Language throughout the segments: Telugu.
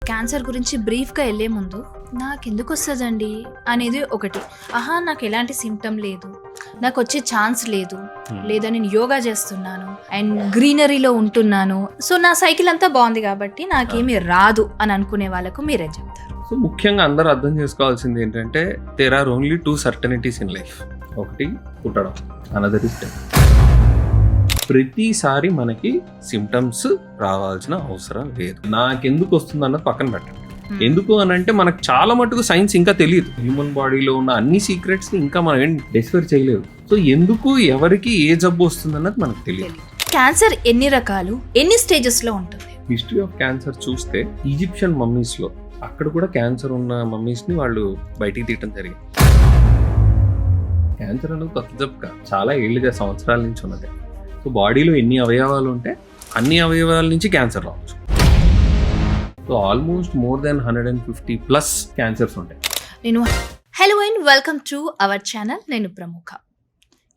క్యాన్సర్ గురించి బ్రీఫ్గా వెళ్ళే ముందు నాకెందుకు వస్తుందండి అనేది ఒకటి. నాకు ఎలాంటి సిమ్టమ్ లేదు, నాకు వచ్చే ఛాన్స్ లేదు, లేదా నేను యోగా చేస్తున్నాను అండ్ గ్రీనరీలో ఉంటున్నాను, సో నా సైకిల్ అంతా బాగుంది కాబట్టి నాకేమీ రాదు అని అనుకునే వాళ్ళకు మీరేం చెప్తారు? సో ముఖ్యంగా అందరూ అర్థం చేసుకోవాల్సింది ఏంటంటే there are only 2 certainties in life. ఒకటి పుట్టడం, అనదర్ ఇస్ డెత్. ప్రతిసారి మనకి సిమ్టమ్స్ రావాల్సిన అవసరం లేదు. నాకెందుకు వస్తుంది అన్నది పక్కన పెట్టండి. ఎందుకు అని అంటే మనకు చాలా మటుకు సైన్స్ ఇంకా తెలియదు. హ్యూమన్ బాడీలో ఉన్న అన్ని సీక్రెట్స్ ఇంకా మనం ఏం డిస్కవర్ చేయలేదు. సో ఎందుకు ఎవరికి ఏ జబ్బు వస్తుంది అన్నది మనకు తెలియదు. క్యాన్సర్ ఎన్ని రకాలు, ఎన్ని స్టేజెస్ లో ఉంటుంది? హిస్టరీ ఆఫ్ క్యాన్సర్ చూస్తే ఈజిప్షియన్ మమ్మీస్ లో అక్కడ కూడా క్యాన్సర్ ఉన్న మమ్మీస్ ని వాళ్ళు బయటికి తీయటం జరిగింది. క్యాన్సర్ అనేది కొత్త జబ్బు కాదు, చాలా ఏళ్ళుగా సంవత్సరాల నుంచి ఉన్నది. సో బాడీలో ఎన్ని అవయవాలు ఉంటే అన్ని అవయవాల నుంచి క్యాన్సర్ రావచ్చు. So almost more than 150+ cancers ఉంటాయి. Hello and welcome to our channel. నేను ప్రముఖ.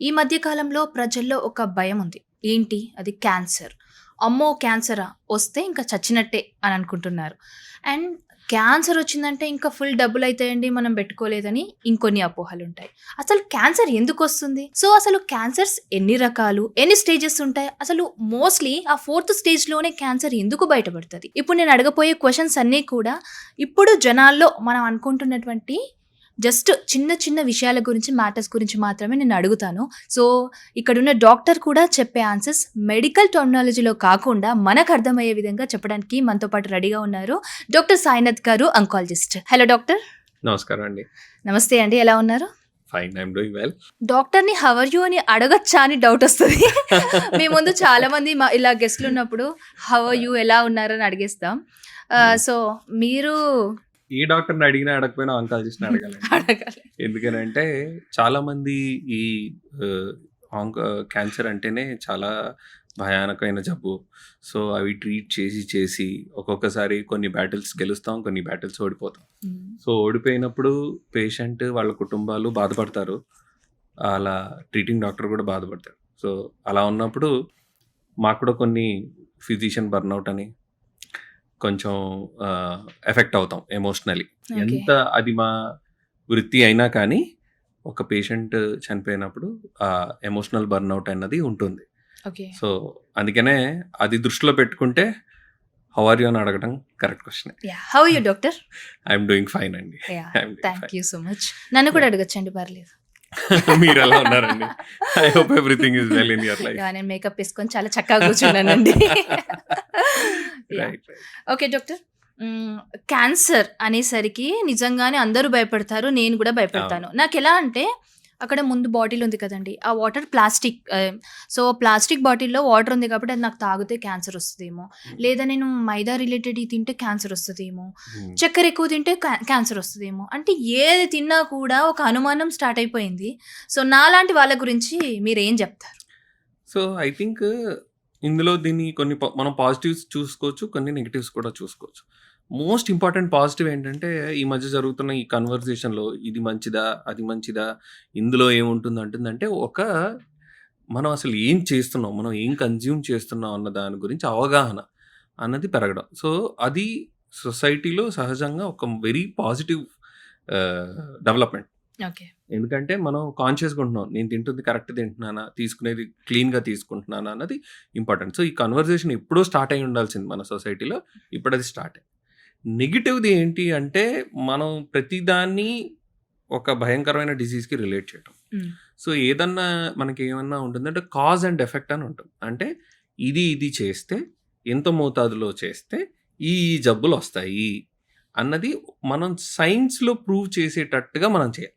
ఈ మధ్య కాలంలో ప్రజల్లో ఒక భయం ఉంది. ఏంటి అది? క్యాన్సర్. అమ్మో క్యాన్సరా, వస్తే ఇంకా చచ్చినట్టే అని అనుకుంటున్నారు. అండ్ క్యాన్సర్ వచ్చిందంటే ఇంకా ఫుల్ డబ్బులు అవుతాయండి మనం పెట్టుకోలేదని ఇంకొన్ని అపోహలు ఉంటాయి. అసలు క్యాన్సర్ ఎందుకు వస్తుంది? సో అసలు క్యాన్సర్స్ ఎన్ని రకాలు, ఎన్ని స్టేజెస్ ఉంటాయి? అసలు మోస్ట్లీ ఆ 4th స్టేజ్లోనే క్యాన్సర్ ఎందుకు బయటపడుతుంది? ఇప్పుడు నేను అడగబోయే క్వశ్చన్స్ అన్నీ కూడా ఇప్పుడు జనాల్లో మనం అనుకుంటున్నటువంటి జస్ట్ చిన్న చిన్న విషయాల గురించి, మ్యాటర్స్ గురించి మాత్రమే నేను అడుగుతాను. సో ఇక్కడున్న డాక్టర్ కూడా చెప్పే ఆన్సర్స్ మెడికల్ టర్మినాలజీలో కాకుండా మనకు అర్థమయ్యే విధంగా చెప్పడానికి మనతో పాటు రెడీగా ఉన్నారు డాక్టర్ సాయినాథ్ గారు, అంకాలజిస్ట్. Hello doctor. నమస్కారం అండి. నమస్తే అండి, ఎలా ఉన్నారు? Fine, I'm doing well. డాక్టర్ని హౌ ఆర్ యూ అని అడగచ్చా అని డౌట్ వస్తుంది. మీ ముందు చాలా మంది ఇలా గెస్ట్లు ఉన్నప్పుడు హౌ ఆర్ యూ, ఎలా ఉన్నారని అడిగేస్తాం. సో మీరు ఏ డాక్టర్ని అడిగినా అడగకపోయినా ఆంకాలజిస్ట్ని అడగాలి. ఎందుకనంటే చాలా మంది ఈ క్యాన్సర్ అంటేనే చాలా భయానకమైన జబ్బు. సో అవి ట్రీట్ చేసి ఒక్కొక్కసారి కొన్ని బ్యాటిల్స్ గెలుస్తాం, కొన్ని బ్యాటిల్స్ ఓడిపోతాం. సో ఓడిపోయినప్పుడు పేషెంట్, వాళ్ళ కుటుంబాలు బాధపడతారు, అలా ట్రీటింగ్ డాక్టర్ కూడా బాధపడతారు. సో అలా ఉన్నప్పుడు మాకు కూడా కొన్ని ఫిజిషియన్ బర్న్అవుట్ అని కొంచెం ఎఫెక్ట్ అవుతాం ఎమోషనలీ. ఎంత అది మా వృత్తి అయినా కానీ ఒక పేషెంట్ చనిపోయినప్పుడు ఆ ఎమోషనల్ బర్న్అవుట్ అన్నది ఉంటుంది. సో అందుకనే అది దృష్టిలో పెట్టుకుంటే హౌ ఆర్ యూ అని అడగడం correct question. How are you doctor? I'm doing fine అండి. Thank you so much. నన్ను కూడా అడగచ్చండి, పర్లేదు. మీరు ఎలా ఉన్నారండి? I hope everything is well in your life. నేను మేకప్ వేసుకొని చాలా చక్కగా కూర్చున్నానండి. ఓకే డాక్టర్, క్యాన్సర్ అనేసరికి నిజంగానే అందరూ భయపడతారు, నేను కూడా భయపడతాను. నాకు ఎలా అంటే అక్కడ ముందు బాటిల్ ఉంది కదండి, ఆ వాటర్ ప్లాస్టిక్. సో ప్లాస్టిక్ బాటిల్లో వాటర్ ఉంది కాబట్టి అది నాకు తాగితే క్యాన్సర్ వస్తుందేమో, లేదా నేను మైదా రిలేటెడ్ తింటే క్యాన్సర్ వస్తుందేమో, చక్కెర ఎక్కువ తింటే క్యాన్సర్ వస్తుందేమో, అంటే ఏది తిన్నా కూడా ఒక అనుమానం స్టార్ట్ అయిపోయింది. సో నాలాంటి వాళ్ళ గురించి మీరు ఏం చెప్తారు? సో ఐ థింక్ ఇందులో దీన్ని కొన్ని మనం పాజిటివ్స్ చూసుకోవచ్చు, కొన్ని నెగిటివ్స్ కూడా చూసుకోవచ్చు. మోస్ట్ ఇంపార్టెంట్ పాజిటివ్ ఏంటంటే ఈ మధ్య జరుగుతున్న ఈ కన్వర్జేషన్లో ఇది మంచిదా, అది మంచిదా, ఇందులో ఏముంటుంది అంటుందంటే మనం అసలు ఏం చేస్తున్నాం, మనం ఏం కన్జ్యూమ్ చేస్తున్నాం అన్న దాని గురించి అవగాహన అన్నది పెరగడం. సో అది సొసైటీలో సహజంగా ఒక వెరీ పాజిటివ్ డెవలప్మెంట్. ఎందుకంటే మనం కాన్షియస్గా ఉంటున్నాం, నేను తింటుంది కరెక్ట్ తింటున్నానా, తీసుకునేది క్లీన్గా తీసుకుంటున్నానా అన్నది ఇంపార్టెంట్. సో ఈ కన్వర్జేషన్ ఎప్పుడో స్టార్ట్ అయి ఉండాల్సింది మన సొసైటీలో, ఇప్పుడు అది స్టార్ట్ అయ్యి. నెగిటివ్ది ఏంటి అంటే మనం ప్రతిదాన్ని ఒక భయంకరమైన డిసీజ్కి రిలేట్ చేయటం. సో ఏదన్నా మనకి ఏమన్నా ఉంటుందంటే కాజ్ అండ్ ఎఫెక్ట్ అని ఉంటుంది. అంటే ఇది చేస్తే, ఎంత మోతాదులో చేస్తే ఈ జబ్బులు వస్తాయి అన్నది మనం సైన్స్లో ప్రూవ్ చేసేటట్టుగా మనం చేయాలి.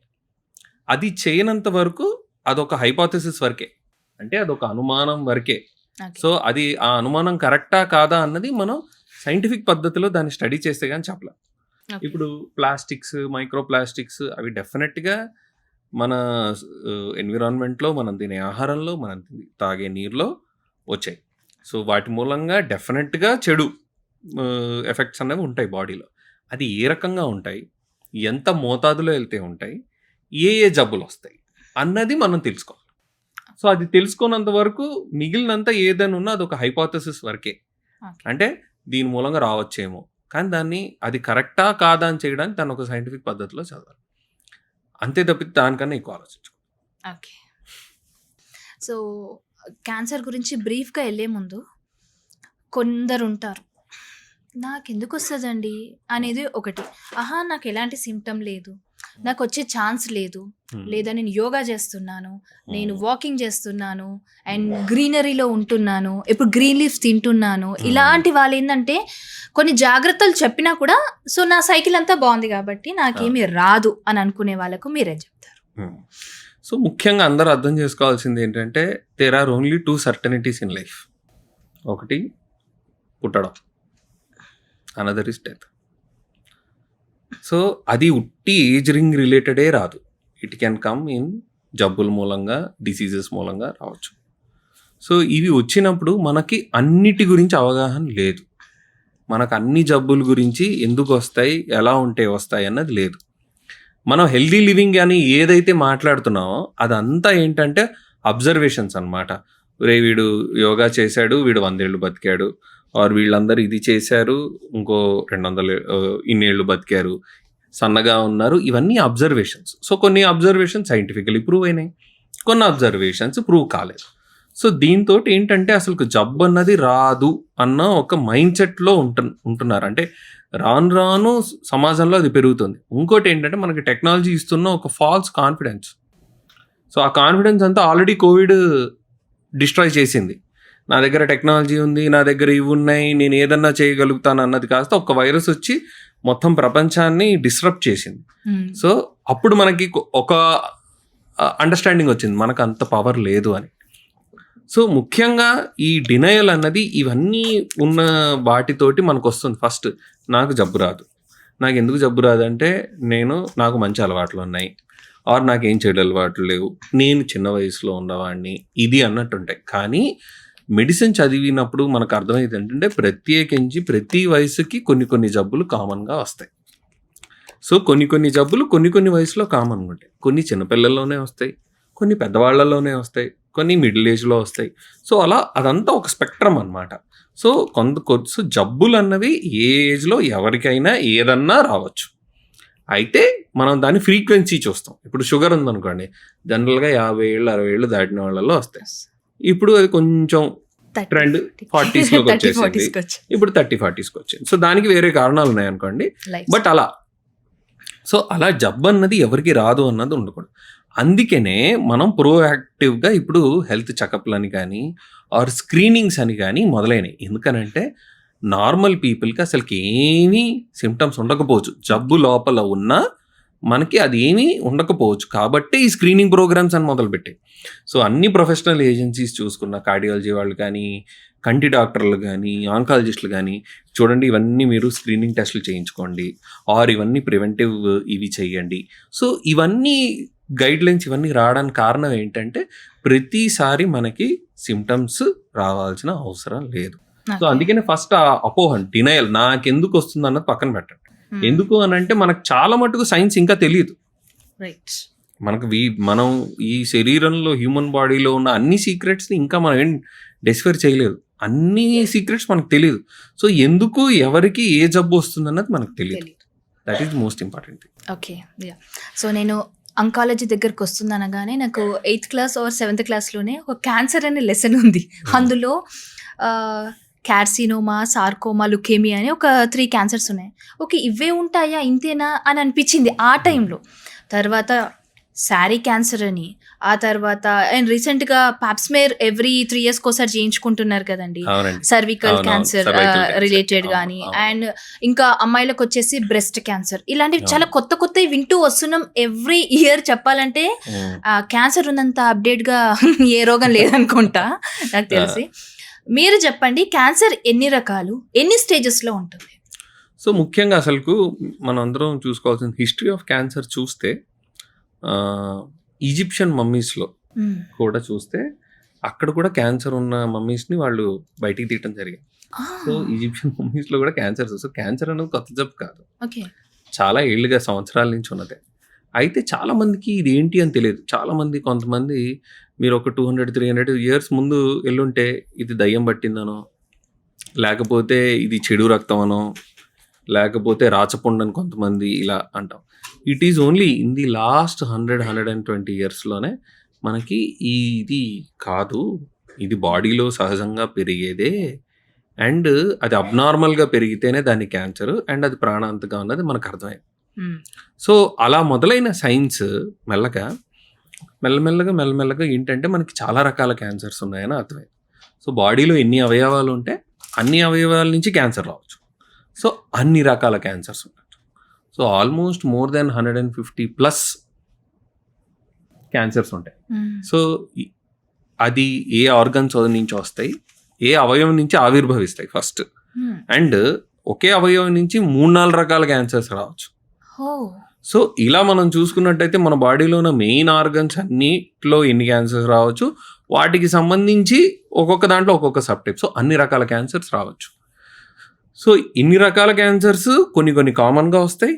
అది చేయనంత వరకు అదొక హైపోథెసిస్ వరకే, అంటే అదొక అనుమానం వరకే. సో అది ఆ అనుమానం కరెక్టా కాదా అన్నది మనం సైంటిఫిక్ పద్ధతిలో దాన్ని స్టడీ చేస్తే కానీ చెప్పలేం. ఇప్పుడు ప్లాస్టిక్స్, మైక్రో ప్లాస్టిక్స్ అవి డెఫినెట్గా మన ఎన్విరాన్మెంట్లో, మనం తినే ఆహారంలో, మనం తాగే నీరులో వచ్చాయి. సో వాటి మూలంగా డెఫినెట్గా చెడు ఎఫెక్ట్స్ అనేవి ఉంటాయి బాడీలో. అది ఏ రకంగా ఉంటాయి, ఎంత మోతాదులో వెళ్తే ఉంటాయి, ఏ జబ్బులు వస్తాయి అన్నది మనం తెలుసుకోవాలి. సో అది తెలుసుకున్నంత వరకు మిగిలినంత ఏదైనా ఉన్నా అదొక హైపోథెసిస్ వరకే. అంటే దీని మూలంగా రావచ్చేమో, కానీ దాన్ని అది కరెక్టా కాదా అని చేయడానికి దాన్ని ఒక సైంటిఫిక్ పద్ధతిలో చదవాలి. అంతే తప్పితే దానికన్నా ఎక్కువ ఆలోచించు. ఓకే. సో, క్యాన్సర్ గురించి బ్రీఫ్‌గా ఎళ్ళే ముందు కొందరుంటారు. నాకెందుకొస్తదండి అనేది ఒకటి. నాకెలాంటి సింప్టమ్ లేదు. నాకొచ్చే ఛాన్స్ లేదు. లేదా నేను యోగా చేస్తున్నాను. నేను వాకింగ్ చేస్తున్నాను. అండ్ గ్రీనరీలో ఉంటున్నాను. ఎప్పుడు గ్రీన్ లీఫ్స్ తింటున్నాను. ఇలాంటి వాళ్ళేందంటే కొన్ని జాగ్రత్తలు చెప్పినా కూడా సో, నా సైకిల్ అంతా బావుంది కాబట్టి నాకేమీ రాదు అని అనుకునే వాళ్ళకు మీరేం చెప్తారు? సో, ముఖ్యంగా అందరూ అర్థం చేసుకోవాల్సింది ఏంటంటే there are only 2 certainties in life. ఒకటి పుట్టడం, అనదర్ ఇస్ డెత్. సో, అది ఉట్టి ఏజ్ రింగ్ రిలేటెడే రాదు. ఇట్ కెన్ కమ్ ఇన్ జబ్బుల మూలంగా, డిసీజెస్ మూలంగా రావచ్చు. సో, ఇవి వచ్చినప్పుడు మనకి అన్నిటి గురించి అవగాహన లేదు. మనకు అన్ని జబ్బుల గురించి ఎందుకు వస్తాయి, ఎలా ఉంటే వస్తాయి అన్నది లేదు. మనం హెల్దీ లివింగ్ అని ఏదైతే మాట్లాడుతున్నామో అదంతా ఏంటంటే అబ్జర్వేషన్స్ అనమాట. వీడు యోగా చేశాడు, వీడు 100 ఏళ్ళు బతికాడు, ఆర్ వీళ్ళందరూ ఇది చేశారు, ఇంకో 200 ఇన్నేళ్ళు బతికారు, సన్నగా ఉన్నారు. ఇవన్నీ అబ్జర్వేషన్స్. సో, కొన్ని అబ్జర్వేషన్స్ సైంటిఫికలీ ప్రూవ్ అయినాయి, కొన్ని అబ్జర్వేషన్స్ ప్రూవ్ కాలేదు. సో, దీంతో ఏంటంటే అసలు జబ్బు అన్నది రాదు అన్న ఒక మైండ్ సెట్లో ఉంటున్నారు. అంటే రాను సమాజంలో అది పెరుగుతుంది. ఇంకోటి ఏంటంటే మనకి టెక్నాలజీ ఇస్తున్న ఒక ఫాల్స్ కాన్ఫిడెన్స్. సో, ఆ కాన్ఫిడెన్స్ అంతా ఆల్రెడీ కోవిడ్ డిస్ట్రాయ్ చేసింది. నా దగ్గర టెక్నాలజీ ఉంది, నా దగ్గర ఇవి ఉన్నాయి, నేను ఏదన్నా చేయగలుగుతాను అన్నది కాస్త ఒక వైరస్ వచ్చి మొత్తం ప్రపంచాన్ని డిస్రప్ట్ చేసింది. సో, అప్పుడు మనకి ఒక అండర్స్టాండింగ్ వచ్చింది మనకు అంత పవర్ లేదు అని. సో, ముఖ్యంగా ఈ డినయల్ అన్నది ఇవన్నీ ఉన్న వాటితోటి మనకు వస్తుంది. ఫస్ట్ నాకు జబ్బు రాదు. నాకు ఎందుకు జబ్బు రాదు అంటే నాకు మంచి అలవాట్లు ఉన్నాయి, ఆర్ నాకేం చెడు అలవాట్లు లేవు, నేను చిన్న వయసులో ఉన్నవాడిని, ఇది అన్నట్టుంటాయి. కానీ మెడిసిన్ చదివినప్పుడు మనకు అర్థమైంది ఏంటంటే ప్రత్యేకించి ప్రతి వయసుకి కొన్ని జబ్బులు కామన్గా వస్తాయి. సో, కొన్ని జబ్బులు కొన్ని వయసులో కామన్గా ఉంటాయి. కొన్ని చిన్నపిల్లల్లోనే వస్తాయి, కొన్ని పెద్దవాళ్లలోనే వస్తాయి, కొన్ని మిడిల్ ఏజ్లో వస్తాయి. సో, అలా అదంతా ఒక స్పెక్ట్రమ్ అనమాట. సో, కొంచెం జబ్బులు అన్నవి ఏ ఏజ్లో ఎవరికైనా ఏదన్నా రావచ్చు. అయితే మనం దాని ఫ్రీక్వెన్సీ చూస్తాం. ఇప్పుడు షుగర్ ఉందనుకోండి, జనరల్గా 50 ఏళ్ళు 60 ఏళ్ళు దాటిన వాళ్ళలో వస్తాయి. ఇప్పుడు అది కొంచెం ట్రెండ్ 40స్లోకి వచ్చేసింది, ఇప్పుడు 30-40స్కి వచ్చింది. సో, దానికి వేరే కారణాలు ఉన్నాయనుకోండి, బట్ అలా. సో, అలా జబ్బు అన్నది ఎవరికి రాదు అన్నది ఉండకూడదు. అందుకనే మనం ప్రోయాక్టివ్గా ఇప్పుడు హెల్త్ చెకప్లని కానీ ఆర్ స్క్రీనింగ్స్ అని కానీ మొదలైనవి. ఎందుకనంటే నార్మల్ పీపుల్కి అసలుకి ఏమీ సిమ్టమ్స్ ఉండకపోవచ్చు, జబ్బు లోపల ఉన్నా మనకి అది ఏమీ ఉండకపోవచ్చు. కాబట్టి ఈ స్క్రీనింగ్ ప్రోగ్రామ్స్ అని మొదలుపెట్టాయి. సో, అన్ని ప్రొఫెషనల్ ఏజెన్సీస్ చూసుకున్న కార్డియాలజీ వాళ్ళు కానీ, కంటి డాక్టర్లు కానీ, ఆంకాలజిస్టులు కానీ చూడండి, ఇవన్నీ మీరు స్క్రీనింగ్ టెస్టులు చేయించుకోండి, ఆర్ ఇవన్నీ ప్రివెంటివ్ ఇవి చేయండి. సో, ఇవన్నీ గైడ్లైన్స్ ఇవన్నీ రావడానికి కారణం ఏంటంటే ప్రతిసారి మనకి సిమ్టమ్స్ రావాల్సిన అవసరం లేదు. సో, అందుకనే ఫస్ట్ ఆ అపోహ, డినయల్, నాకెందుకు వస్తుంది అన్నది పక్కన పెట్టండి. ఎందుకు అని అంటే మనకు చాలా మటుకు సైన్స్ ఇంకా తెలియదు. మనం ఈ శరీరంలో హ్యూమన్ బాడీలో ఉన్న అన్ని సీక్రెట్స్ని ఇంకా మనం ఏం డిస్కవర్ చేయలేదు. అన్ని సీక్రెట్స్ మనకు తెలియదు. సో, ఎందుకు ఎవరికి ఏ జబ్బు వస్తుంది అన్నది మనకు తెలియదు. That is most important. Okay. So, నేను అంకాలజీ దగ్గరకు వస్తుంది అనగానే నాకు 8th క్లాస్ ఆర్ 7th క్లాస్లోనే ఒక క్యాన్సర్ అనే లెసన్ ఉంది. అందులో కార్సినోమా, సార్కోమా, లుకేమియా అని ఒక 3 క్యాన్సర్స్ ఉన్నాయి. ఓకే, ఇవే ఉంటాయా, ఇంతేనా అని అనిపించింది ఆ టైంలో. తర్వాత శారీ క్యాన్సర్ అని, ఆ తర్వాత అండ్ రీసెంట్గా పాప్స్మేర్ ఎవ్రీ 3 years ఒకసారి చేయించుకుంటున్నారు కదండి, సర్వికల్ క్యాన్సర్ రిలేటెడ్ కానీ, అండ్ ఇంకా అమ్మాయిలకు వచ్చేసి బ్రెస్ట్ క్యాన్సర్, ఇలాంటివి చాలా కొత్తవి వింటూ వస్తున్నాం ఎవ్రీ ఇయర్. చెప్పాలంటే క్యాన్సర్ ఉన్నంత అప్డేట్గా ఏ రోగం లేదనుకుంటా నాకు తెలిసి. మీరు చెప్పండి, క్యాన్సర్ ఎన్ని రకాలు, ఎన్ని స్టేజెస్లో ఉంటుంది? సో, ముఖ్యంగా అసలుకు మనం అందరం చూసుకోవాల్సిన హిస్టరీ ఆఫ్ క్యాన్సర్ చూస్తే ఈజిప్షియన్ మమ్మీస్లో కూడా చూస్తే అక్కడ కూడా క్యాన్సర్ ఉన్న మమ్మీస్ని వాళ్ళు బయటికి తీయటం జరిగింది. సో, ఈజిప్షియన్ మమ్మీస్లో కూడా క్యాన్సర్. సో, క్యాన్సర్ అనేది కొత్త జబ్బు కాదు, చాలా ఏళ్ళుగా సంవత్సరాల నుంచి ఉన్నదే. అయితే చాలామందికి ఇది ఏంటి అని తెలియదు. కొంతమంది మీరు ఒక 200-300 years ముందు వెళ్ళుంటే ఇది దయ్యం పట్టిందనో, లేకపోతే ఇది చెడు రక్తం అనో, లేకపోతే రాచపుండని కొంతమంది ఇలా అంటాం. It is only in the last 100-120 ఇయర్స్లోనే మనకి ఇది కాదు, ఇది బాడీలో సహజంగా పెరిగేదే, అండ్ అది అబ్నార్మల్గా పెరిగితేనే దాన్ని క్యాన్సర్, అండ్ అది ప్రాణాంతకం అన్నది మనకు అర్థమైంది. సో అలా మొదలైన సైన్స్ మెల్లమెల్లగా ఏంటంటే మనకి చాలా రకాల క్యాన్సర్స్ ఉన్నాయని అర్థమైంది. సో బాడీలో ఎన్ని అవయవాలు ఉంటే అన్ని అవయవాల నుంచి క్యాన్సర్ రావచ్చు. సో అన్ని రకాల క్యాన్సర్స్ ఉండొచ్చు. So almost more than 150+ cancers ఉంటాయి. సో అది ఏ ఆర్గన్స్ నుంచి వస్తాయి, ఏ అవయవం నుంచి ఆవిర్భవిస్తాయి ఫస్ట్, అండ్ ఒకే అవయవం నుంచి 3-4 రకాల క్యాన్సర్స్ రావచ్చు. సో ఇలా మనం చూసుకున్నట్టయితే మన బాడీలో ఉన్న మెయిన్ ఆర్గన్స్ అన్నిట్లో ఎన్ని క్యాన్సర్స్ రావచ్చు, వాటికి సంబంధించి ఒక్కొక్క దాంట్లో ఒక్కొక్క సబ్ టైప్. సో అన్ని రకాల క్యాన్సర్స్ రావచ్చు. సో ఇన్ని రకాల క్యాన్సర్స్ కొన్ని కామన్గా వస్తాయి,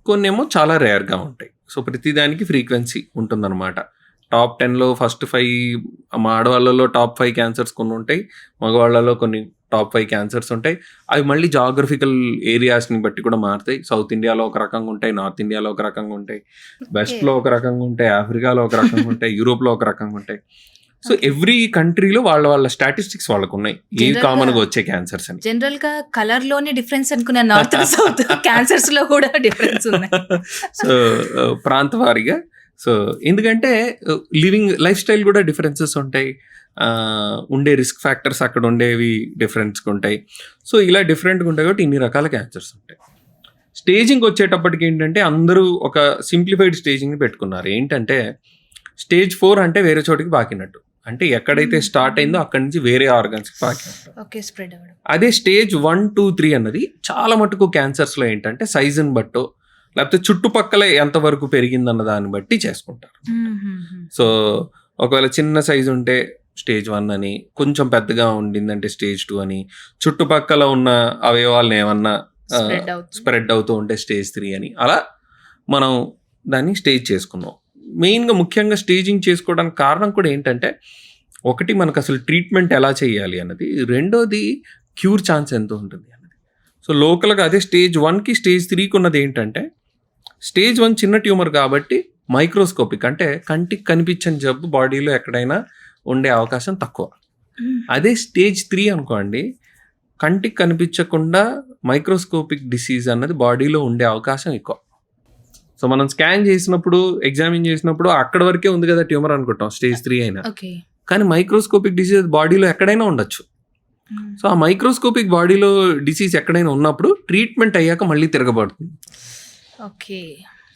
కొన్ని ఏమో చాలా రేర్గా ఉంటాయి. సో ప్రతిదానికి ఫ్రీక్వెన్సీ ఉంటుందన్నమాట. టాప్ 10లో ఫస్ట్ 5 మా ఆడవాళ్ళలో టాప్ 5 క్యాన్సర్స్ కొన్ని ఉంటాయి, మగవాళ్ళలో కొన్ని టాప్ 5 క్యాన్సర్స్ ఉంటాయి. అవి మళ్ళీ జాగ్రఫికల్ ఏరియాస్ని బట్టి కూడా మారుతాయి. సౌత్ ఇండియాలో ఒక రకంగా ఉంటాయి, నార్త్ ఇండియాలో ఒక రకంగా ఉంటాయి, వెస్ట్లో ఒక రకంగా ఉంటాయి, ఆఫ్రికాలో ఒక రకంగా ఉంటాయి, యూరోప్లో ఒక రకంగా ఉంటాయి. సో ఎవ్రీ కంట్రీలో వాళ్ళ స్టాటిస్టిక్స్ వాళ్ళకు ఉన్నాయి, ఏ కామన్గా వచ్చే క్యాన్సర్స్ అని. జనరల్ గా కలర్ లోనే డిఫరెన్స్ అనుకునే నార్త్ సౌత్ క్యాన్సర్స్ లో కూడా డిఫరెన్స్ ఉన్నాయి. సో ప్రాంతవారీగా. సో ఎందుకంటే లివింగ్ లైఫ్ స్టైల్ కూడా డిఫరెన్సెస్ ఉంటాయి, ఉండే రిస్క్ ఫ్యాక్టర్స్ అక్కడ ఉండేవి డిఫరెంట్గా ఉంటాయి. సో ఇలా డిఫరెంట్గా ఉంటాయి కాబట్టి ఇన్ని రకాల క్యాన్సర్స్ ఉంటాయి. స్టేజింగ్ వచ్చేటప్పటికి ఏంటంటే అందరూ ఒక సింప్లిఫైడ్ స్టేజింగ్ని పెట్టుకున్నారు. ఏంటంటే స్టేజ్ 4 అంటే వేరే చోటికి పాకినట్టు, అంటే ఎక్కడైతే స్టార్ట్ అయిందో అక్కడి నుంచి వేరే ఆర్గన్స్కి పాకినట్టు. అదే స్టేజ్ 1, 2, 3 అన్నది చాలా మటుకు క్యాన్సర్స్లో ఏంటంటే సైజుని బట్టో లేకపోతే చుట్టుపక్కల ఎంతవరకు పెరిగిందన్న దాన్ని బట్టి చేసుకుంటారు. సో ఒకవేళ చిన్న సైజు ఉంటే స్టేజ్ 1 అని, కొంచెం పెద్దగా ఉండిందంటే స్టేజ్ 2 అని, చుట్టుపక్కల ఉన్న అవయవాలను ఏమన్నా స్ప్రెడ్ అవుతూ ఉంటే స్టేజ్ 3 అని, అలా మనం దాన్ని స్టేజ్ చేసుకున్నాం. మెయిన్గా ముఖ్యంగా స్టేజింగ్ చేసుకోవడానికి కారణం కూడా ఏంటంటే, ఒకటి మనకు అసలు ట్రీట్మెంట్ ఎలా చేయాలి అన్నది, రెండోది క్యూర్ ఛాన్స్ ఎంత ఉంటుంది అన్నది. సో లోకల్గా అదే స్టేజ్ 1కి స్టేజ్ 3కి ఉన్నది ఏంటంటే, స్టేజ్ 1 చిన్న ట్యూమర్ కాబట్టి మైక్రోస్కోపిక్, అంటే కంటికి కనిపించని జబ్బు బాడీలో ఎక్కడైనా ఉండే అవకాశం తక్కువ. అదే స్టేజ్ 3 అనుకోండి, కంటికి కనిపించకుండా మైక్రోస్కోపిక్ డిసీజ్ అన్నది బాడీలో ఉండే అవకాశం ఎక్కువ. సో మనం స్కాన్ చేసినప్పుడు, ఎగ్జామిన్ చేసినప్పుడు అక్కడ వరకే ఉంది కదా ట్యూమర్ అనుకుంటాం స్టేజ్ 3 అయినా, కానీ మైక్రోస్కోపిక్ డిసీజ్ బాడీలో ఎక్కడైనా ఉండొచ్చు. సో ఆ మైక్రోస్కోపిక్ బాడీలో డిసీజ్ ఎక్కడైనా ఉన్నప్పుడు ట్రీట్మెంట్ అయ్యాక మళ్ళీ తిరగబడుతుంది.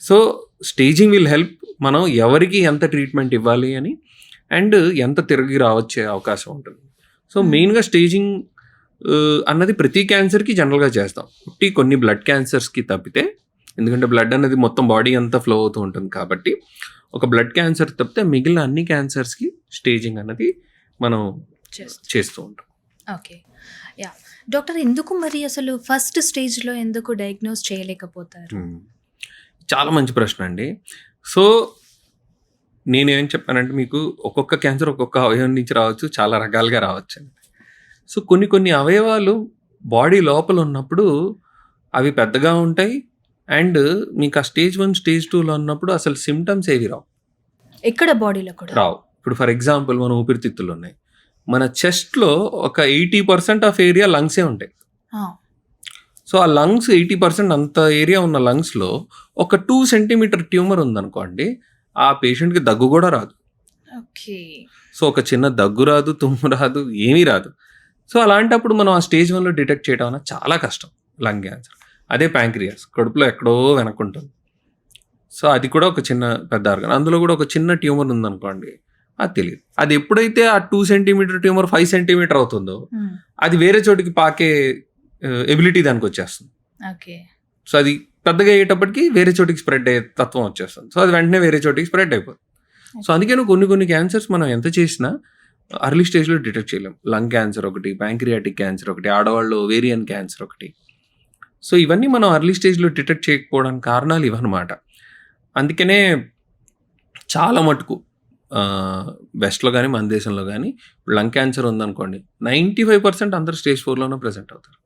సో స్టేజింగ్ విల్ హెల్ప్ మనం ఎవరికి ఎంత ట్రీట్మెంట్ ఇవ్వాలి అని, అండ్ ఎంత తిరిగి రావచ్చే అవకాశం ఉంటుంది. సో మెయిన్గా స్టేజింగ్ అన్నది ప్రతి క్యాన్సర్కి జనరల్గా చేస్తాం, కొన్ని బ్లడ్ క్యాన్సర్స్కి తప్పితే, ఎందుకంటే బ్లడ్ అనేది మొత్తం బాడీ అంతా ఫ్లో అవుతూ ఉంటుంది కాబట్టి ఒక బ్లడ్ క్యాన్సర్ తప్పితే మిగిలిన అన్ని క్యాన్సర్స్కి స్టేజింగ్ అన్నది మనం చేస్తూ ఉంటాం. ఓకే, యా డాక్టర్, ఎందుకు మరి అసలు ఫస్ట్ స్టేజ్లో ఎందుకు డయాగ్నోస్ చేయలేకపోతారు? చాలా మంచి ప్రశ్న అండి. సో నేనేం చెప్పానంటే, మీకు ఒక్కొక్క క్యాన్సర్ ఒక్కొక్క అవయవం నుంచి రావచ్చు, చాలా రకాలుగా రావచ్చు. సో కొన్ని అవయవాలు బాడీ లోపల ఉన్నప్పుడు అవి పెద్దగా ఉంటాయి, అండ్ మీకు ఆ స్టేజ్ 1, స్టేజ్ 2లో ఉన్నప్పుడు అసలు సిమ్టమ్స్ ఏవి రావు, ఎక్కడ బాడీలో కూడా రావు. ఇప్పుడు ఫర్ ఎగ్జాంపుల్ మన ఊపిరితిత్తులు ఉన్నాయి, మన చెస్ట్లో ఒక 80% ఆఫ్ ఏరియా లంగ్సే ఉంటాయి. సో ఆ లంగ్స్ 80% అంత ఏరియా ఉన్న లంగ్స్లో ఒక 2 సెంటీమీటర్ ట్యూమర్ ఉందనుకోండి, ఆ పేషెంట్కి దగ్గు కూడా రాదు. సో ఒక చిన్న దగ్గు రాదు, తుమ్ము రాదు, ఏమీ రాదు. సో అలాంటప్పుడు మనం ఆ స్టేజ్ 1లో డిటెక్ట్ చేయడం అనేది చాలా కష్టం, లంగ్ క్యాన్సర్. అదే ప్యాంక్రియాస్, కడుపులో ఎక్కడో వెనక్కుంటుంది. సో అది కూడా ఒక చిన్న పెద్ద ఆర్గన్, అందులో కూడా ఒక చిన్న ట్యూమర్ ఉందనుకోండి, అది తెలియదు. అది ఎప్పుడైతే ఆ 2 సెంటీమీటర్ ట్యూమర్ 5 సెంటీమీటర్ అవుతుందో, అది వేరే చోటికి పాకే ఎబిలిటీ దానికి వచ్చేస్తుంది. సో అది పెద్దగా అయ్యేటప్పటికి వేరే చోటికి స్ప్రెడ్ అయ్యే తత్వం వచ్చేస్తుంది. సో అది వెంటనే వేరే చోటికి స్ప్రెడ్ అయిపోతుంది. సో అందుకని కొన్ని క్యాన్సర్స్ మనం ఎంత చేసినా అర్లీ స్టేజ్లో డిటెక్ట్ చేయలేం. లంగ్ క్యాన్సర్ ఒకటి, ప్యాంక్రియాటిక్ క్యాన్సర్ ఒకటి, ఆడవాళ్ళు ఓవేరియన్ క్యాన్సర్ ఒకటి. సో ఇవన్నీ మనం అర్లీ స్టేజ్లో డిటెక్ట్ చేయకపోవడానికి కారణాలు ఇవన్నమాట. అందుకనే చాలా మటుకు వెస్ట్లో కానీ మన దేశంలో కానీ లంగ్ క్యాన్సర్ ఉందనుకోండి, 95% అందరూ స్టేజ్ 4లోనే ప్రెజెంట్ అవుతారు.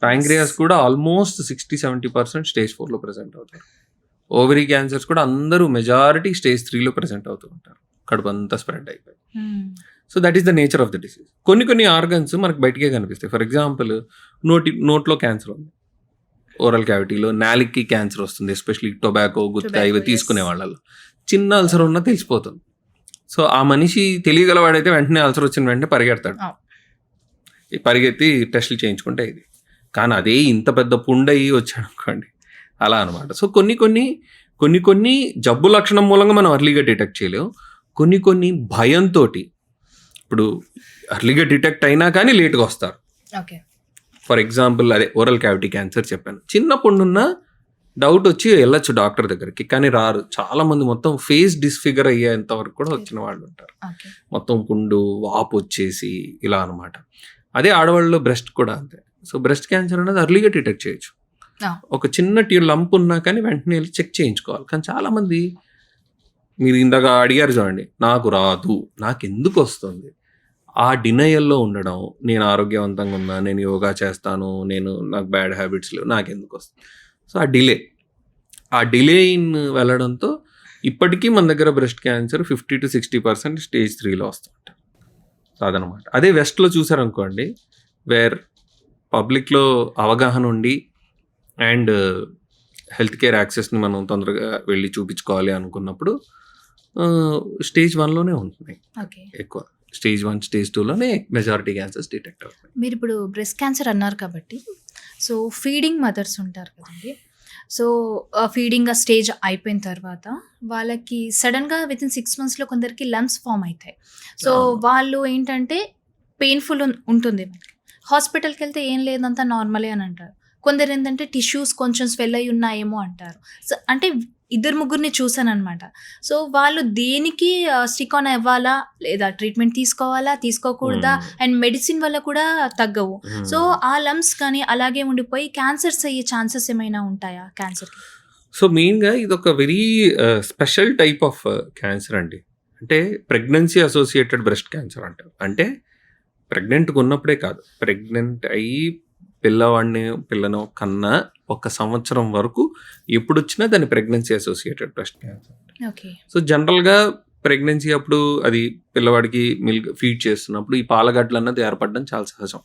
ప్యాంక్రియాస్ కూడా ఆల్మోస్ట్ 60-70% స్టేజ్ 4లో ప్రెసెంట్ అవుతారు. ఓవరీ క్యాన్సర్స్ కూడా అందరూ మెజారిటీ స్టేజ్ 3లో ప్రెసెంట్ అవుతూ ఉంటారు, కడుపు అంతా స్ప్రెడ్ అయిపోయి. So that is the nature of the disease. కొన్ని ఆర్గన్స్ మనకు బయటికే కనిపిస్తాయి. ఫర్ ఎగ్జాంపుల్ నోట్లో క్యాన్సర్ ఉంది, ఓరల్ క్యావిటీలో నాలిక్కి క్యాన్సర్ వస్తుంది, ఎస్పెషల్లీ టొబాకో, గుట్కా ఇవి తీసుకునే వాళ్ళలో చిన్న అల్సర్ ఉన్నా తెలిసిపోతుంది. సో ఆ మనిషి తెలియగలవాడైతే వెంటనే అల్సర్ వచ్చిన వెంటనే పరిగెడతాడు, పరిగెత్తి టెస్టులు చేయించుకుంటే ఇది. కానీ అదే ఇంత పెద్ద పుండయి వచ్చాడు అనుకోండి, అలా అనమాట. సో కొన్ని జబ్బు లక్షణం మూలంగా మనం అర్లీగా డిటెక్ట్ చేయలేము. కొన్ని భయంతో ఇప్పుడు అర్లీగా డిటెక్ట్ అయినా కానీ లేట్గా వస్తారు. ఫర్ ఎగ్జాంపుల్ అదే ఓరల్ క్యావిటీ క్యాన్సర్ చెప్పాను, చిన్న పుండున్న డౌట్ వచ్చి వెళ్ళొచ్చు డాక్టర్ దగ్గరికి, కానీ రారు. చాలా మంది మొత్తం ఫేస్ డిస్ఫిగర్ అయ్యేంత వరకు కూడా వచ్చిన వాళ్ళు ఉంటారు. మొత్తం పుండు వాపు వచ్చేసి ఇలా అనమాట. అదే ఆడవాళ్ళలో బ్రెస్ట్ కూడా అంతే. సో బ్రెస్ట్ క్యాన్సర్ అనేది అర్లీగా డిటెక్ట్ చేయొచ్చు. ఒక చిన్న లంప్ ఉన్నా కానీ వెంటనే వెళ్ళి చెక్ చేయించుకోవాలి. కానీ చాలా మంది, మీరు ఇందాక అడిగారు చూడండి, నాకు రాదు, నాకు ఎందుకు వస్తుంది, ఆ డినయల్లో ఉండడం. నేను ఆరోగ్యవంతంగా ఉన్నా, నేను యోగా చేస్తాను, నాకు బ్యాడ్ హ్యాబిట్స్ లేవు, నాకు ఎందుకు వస్తుంది. సో ఆ డిలే ఇన్ వెళ్ళడంతో ఇప్పటికీ మన దగ్గర బ్రెస్ట్ క్యాన్సర్ 50-60% స్టేజ్ 3లో వస్తుంటారు. సో అదనమాట. అదే వెస్ట్లో చూసారనుకోండి, వేర్ పబ్లిక్లో అవగాహన ఉండి అండ్ హెల్త్ కేర్ యాక్సెస్ని మనం తొందరగా వెళ్ళి చూపించుకోవాలి అనుకున్నప్పుడు స్టేజ్ 1లోనే ఉంటున్నాయి ఎక్కువ. స్టేజ్ 1, స్టేజ్ 2లోనే మెజారిటీ క్యాన్సర్స్ డిటెక్ట్ అవుతాయి. మీరు ఇప్పుడు బ్రెస్ట్ క్యాన్సర్ అన్నారు కాబట్టి, సో ఫీడింగ్ మదర్స్ ఉంటారు కదండి, సో ఫీడింగ్ ఆ స్టేజ్ అయిపోయిన తర్వాత వాళ్ళకి సడన్గా వితిన్ 6 monthsలో కొందరికి లంప్స్ ఫామ్ అవుతాయి. సో వాళ్ళు ఏంటంటే పెయిన్ఫుల్ ఉంటుంది, హాస్పిటల్కి వెళ్తే ఏం లేదంతా నార్మలే అని అంటారు. కొందరు ఏంటంటే టిష్యూస్ కొంచెం స్వెల్ అయి ఉన్నాయేమో అంటారు. సో అంటే 2-3 చూసాను అనమాట. సో వాళ్ళు దేనికి స్టిక్ ఆన్ అవ్వాలా, లేదా ట్రీట్మెంట్ తీసుకోవాలా, తీసుకోకూడదా, అండ్ మెడిసిన్ వల్ల కూడా తగ్గవు. సో ఆ లంప్స్ కానీ అలాగే ఉండిపోయి క్యాన్సర్స్ అయ్యే ఛాన్సెస్ ఏమైనా ఉంటాయా క్యాన్సర్కి? సో మెయిన్గా ఇది ఒక very special type of cancer అండి. అంటే ప్రెగ్నెన్సీ అసోసియేటెడ్ బ్రెస్ట్ క్యాన్సర్ అంటారు. అంటే ప్రెగ్నెంట్గా ఉన్నప్పుడే కాదు, ప్రెగ్నెంట్ అయ్యి పిల్లను కన్నా 1 సంవత్సరం వరకు ఎప్పుడు వచ్చినా దాన్ని pregnancy associated breast cancer. So జనరల్గా ప్రెగ్నెన్సీ అప్పుడు అది పిల్లవాడికి మిల్క్ ఫీడ్ చేస్తున్నప్పుడు ఈ పాలగడ్డలు అన్నది ఏర్పడడం చాలా సహజం.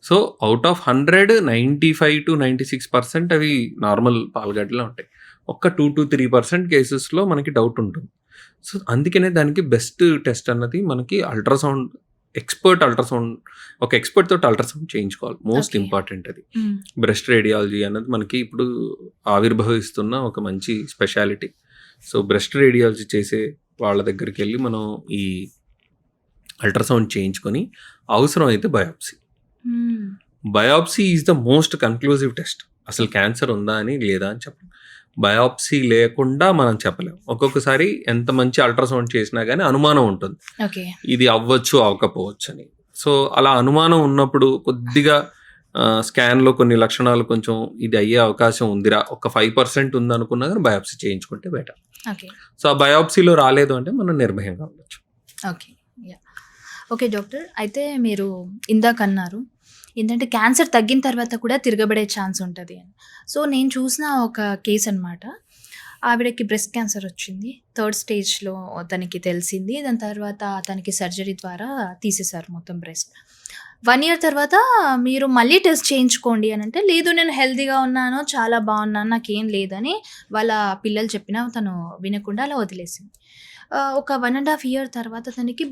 సో అవుట్ ఆఫ్ 100, 95-96% అవి నార్మల్ పాలగడ్డలే ఉంటాయి. ఒక్క 2-3% కేసెస్లో మనకి డౌట్ ఉంటుంది. సో అందుకనే దానికి బెస్ట్ టెస్ట్ అన్నది మనకి అల్ట్రాసౌండ్, ఎక్స్పర్ట్ అల్ట్రాసౌండ్, ఒక ఎక్స్పర్ట్ తోటి అల్ట్రాసౌండ్ చేయించుకోవాలి. మోస్ట్ ఇంపార్టెంట్ అది. బ్రెస్ట్ రేడియాలజీ అన్నది మనకి ఇప్పుడు ఆవిర్భవిస్తున్న ఒక మంచి స్పెషాలిటీ. సో బ్రెస్ట్ రేడియాలజీ చేసే వాళ్ళ దగ్గరికి వెళ్ళి మనం ఈ అల్ట్రాసౌండ్ చేయించుకొని అవసరం అయితే biopsy is the most conclusive test. అసలు క్యాన్సర్ ఉందా అని లేదా అని చెప్పడం. బయాప్సీ లేకుండా మనం చెప్పలేం. ఒక్కొక్కసారి ఎంత మంచి అల్ట్రాసౌండ్ చేసినా కానీ అనుమానం ఉంటుంది, ఇది అవ్వచ్చు అవ్వకపోవచ్చు అని. సో అలా అనుమానం ఉన్నప్పుడు కొద్దిగా స్కాన్లో కొన్ని లక్షణాలు కొంచెం ఇది అయ్యే అవకాశం ఉందిరా, ఒక 5% ఉందనుకున్నా కానీ బయాప్సీ చేయించుకుంటే బెటర్. సో ఆ బయాప్సీలో రాలేదు అంటే మనం నిర్భయంగా ఉండొచ్చు. ఓకే డాక్టర్, అయితే మీరు ఇందాక అన్నారు ఏంటంటే క్యాన్సర్ తగ్గిన తర్వాత కూడా తిరగబడే ఛాన్స్ ఉంటుంది అని. సో నేను చూసిన ఒక కేసు అనమాట, ఆవిడకి బ్రెస్ట్ క్యాన్సర్ వచ్చింది, 3rd స్టేజ్లో తనకి తెలిసింది. దాని తర్వాత తనకి సర్జరీ ద్వారా తీసేశారు మొత్తం బ్రెస్ట్. 1 year తర్వాత మీరు మళ్ళీ టెస్ట్ చేయించుకోండి అని అంటే, లేదు నేను హెల్తీగా ఉన్నాను, చాలా బాగున్నాను, నాకేం లేదని వాళ్ళ పిల్లలు చెప్పినా తను వినకుండా అలా వదిలేసింది. ఒక 1.5 year తర్వాత తనకి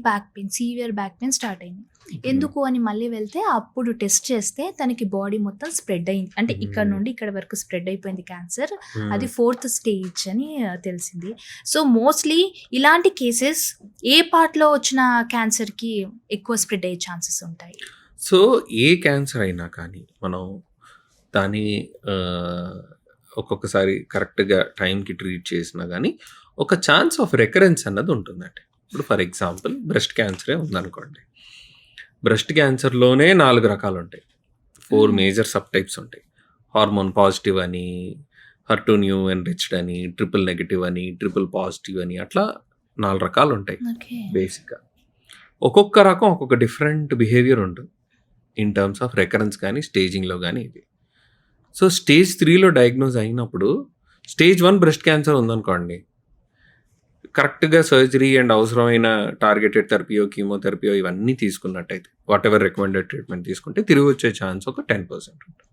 సివియర్ బ్యాక్ పెయిన్ స్టార్ట్ అయింది. ఎందుకు అని మళ్ళీ వెళ్తే అప్పుడు టెస్ట్ చేస్తే తనకి బాడీ మొత్తం స్ప్రెడ్ అయింది, అంటే ఇక్కడ నుండి ఇక్కడ వరకు స్ప్రెడ్ అయిపోయింది క్యాన్సర్, అది 4th stage అని తెలిసింది. సో మోస్ట్లీ ఇలాంటి కేసెస్ ఏ పార్ట్లో వచ్చిన క్యాన్సర్కి ఎక్కువ స్ప్రెడ్ అయ్యే ఛాన్సెస్ ఉంటాయి? సో ఏ క్యాన్సర్ అయినా కానీ మనం దాన్ని ఒక్కొక్కసారి కరెక్ట్గా టైంకి ట్రీట్ చేసినా కానీ ఒక ఛాన్స్ ఆఫ్ రికరెన్స్ అన్నది ఉంటుందండి. ఇప్పుడు ఫర్ ఎగ్జాంపుల్ బ్రెస్ట్ క్యాన్సరే ఉందనుకోండి, బ్రెస్ట్ క్యాన్సర్లోనే 4 రకాలు ఉంటాయి, 4 మేజర్ సబ్ టైప్స్ ఉంటాయి. హార్మోన్ పాజిటివ్ అని, HER2 న్యూ ఎన్రిచ్డ్ అని, ట్రిపుల్ నెగిటివ్ అని, ట్రిపుల్ పాజిటివ్ అని, అట్లా 4 రకాలు ఉంటాయి బేసిక్గా. ఒక్కొక్క రకం ఒక్కొక్క డిఫరెంట్ బిహేవియర్ ఉంటుంది. ఇన్ టర్మ్స్ ఆఫ్ రికరెన్స్ కానీ స్టేజింగ్లో కానీ ఇది. సో స్టేజ్ 3లో డయాగ్నోజ్ అయినప్పుడు స్టేజ్ 1 బ్రెస్ట్ క్యాన్సర్ ఉందనుకోండి, కరెక్ట్గా సర్జరీ అండ్ అవసరమైన టార్గెటెడ్ థెరపీయో కీమోథెరపీయో ఇవన్నీ తీసుకున్నట్టయితే వాట్ ఎవర్ రికమెండెడ్ ట్రీట్మెంట్ తీసుకుంటే తిరిగి వచ్చే ఛాన్స్ ఒక 10% ఉంటుంది.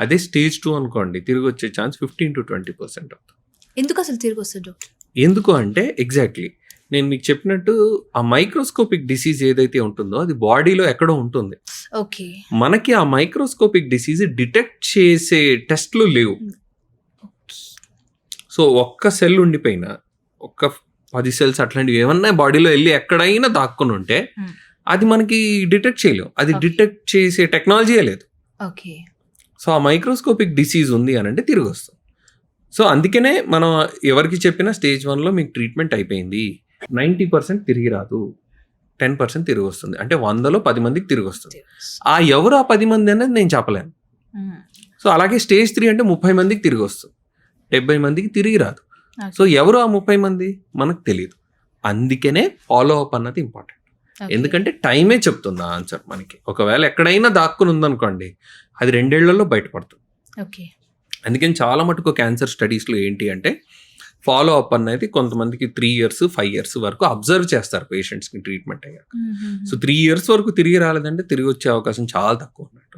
అదే స్టేజ్ 2 అనుకోండి, తిరిగి వచ్చే ఛాన్స్ 15 to 20% అవుతుంది. ఎందుకు అసలు తిరిగి వస్తుంది డాక్టర్? ఎందుకు అంటే ఎగ్జాక్ట్లీ నేను మీకు చెప్పినట్టు ఆ మైక్రోస్కోపిక్ డిసీజ్ ఏదైతే ఉంటుందో అది బాడీలో ఎక్కడో ఉంటుంది. ఓకే. మనకి ఆ మైక్రోస్కోపిక్ డిసీజ్ డిటెక్ట్ చేసే టెస్ట్లు లేవు. సో ఒక్క సెల్ ఉండిపోయినా, ఒక్క 10 cells అట్లాంటివి ఏమన్నా బాడీలో వెళ్ళి ఎక్కడైనా దాక్కుని ఉంటే అది మనకి డిటెక్ట్ చేయలేము. అది డిటెక్ట్ చేసే టెక్నాలజీయే లేదు. ఓకే. సో ఆ మైక్రోస్కోపిక్ డిసీజ్ ఉంది అని అంటే తిరిగి వస్తుంది. సో అందుకనే మనం ఎవరికి చెప్పినా స్టేజ్ 1లో మీకు ట్రీట్మెంట్ అయిపోయింది, 90% తిరిగి రాదు, 10% తిరిగి వస్తుంది. అంటే 100లో 10 మందికి తిరిగి వస్తుంది. ఆ ఎవరు ఆ 10 మంది అనేది నేను చెప్పలేను. సో అలాగే స్టేజ్ 3 అంటే 30 మందికి తిరిగి వస్తుంది, 70 మందికి తిరిగి రాదు. సో ఎవరు ఆ 30 మంది మనకు తెలియదు. అందుకనే ఫాలో అప్ అన్నది ఇంపార్టెంట్. ఎందుకంటే టైమే చెప్తుంది ఆన్సర్ మనకి. ఒకవేళ ఎక్కడైనా దాక్కుని ఉందనుకోండి, అది 2 ఏళ్లలో బయటపడుతుంది. ఓకే. అందుకని చాలా మటుకు క్యాన్సర్ స్టడీస్లో ఏంటి అంటే ఫాలో అప్ అనేది కొంతమందికి 3 years 5 years వరకు అబ్జర్వ్ చేస్తారు పేషెంట్స్కి ట్రీట్మెంట్ అయ్యాక. సో 3 years వరకు తిరిగి రాలేదంటే తిరిగి వచ్చే అవకాశం చాలా తక్కువ ఉన్నట్టు.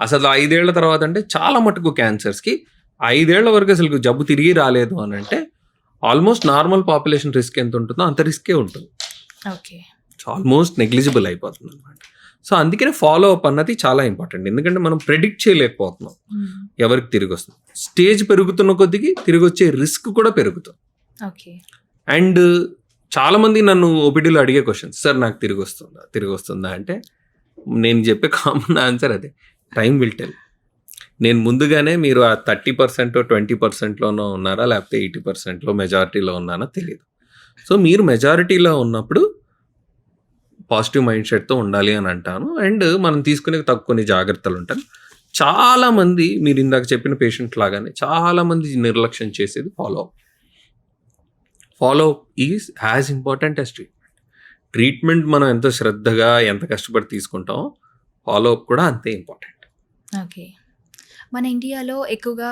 అసలు 5 ఏళ్ల తర్వాత అంటే చాలా మటుకు క్యాన్సర్స్కి 5 ఏళ్ల వరకు అసలు జబ్బు తిరిగి రాలేదు అని అంటే ఆల్మోస్ట్ నార్మల్ పాపులేషన్ రిస్క్ ఎంత ఉంటుందో అంత రిస్కే ఉంటుంది. ఓకే. సో ఆల్మోస్ట్ నెగ్లిజిబుల్ అయిపోతుంది అనమాట. సో అందుకనే ఫాలో అప్ అన్నది చాలా ఇంపార్టెంట్. ఎందుకంటే మనం ప్రెడిక్ట్ చేయలేకపోతున్నాం ఎవరికి తిరిగి వస్తుంది. స్టేజ్ పెరుగుతున్న కొద్దికి తిరిగి వచ్చే రిస్క్ కూడా పెరుగుతుంది. ఓకే. అండ్ చాలా మంది నన్ను ఓపీడీలో అడిగే క్వశ్చన్స్, సార్ నాకు తిరిగి వస్తుందా అంటే నేను చెప్పే కామన్ ఆన్సర్ అదే, టైం విల్ టెల్. నేను ముందుగానే మీరు ఆ 30% 20%లోనో ఉన్నారా లేకపోతే 80%లో మెజారిటీలో ఉన్నానా తెలియదు. సో మీరు మెజారిటీలో ఉన్నప్పుడు పాజిటివ్ మైండ్ సెట్తో ఉండాలి అని అంటాను. అండ్ మనం తీసుకునే కొన్ని జాగ్రత్తలు ఉంటాయి. చాలామంది మీరు ఇందాక చెప్పిన పేషెంట్ లాగానే చాలామంది నిర్లక్ష్యం చేసేది follow up. Follow up is as important as treatment మనం ఎంత శ్రద్ధగా ఎంత కష్టపడి తీసుకుంటామో ఫాలో అప్ కూడా అంతే ఇంపార్టెంట్. ఓకే. మన ఇండియాలో ఎక్కువగా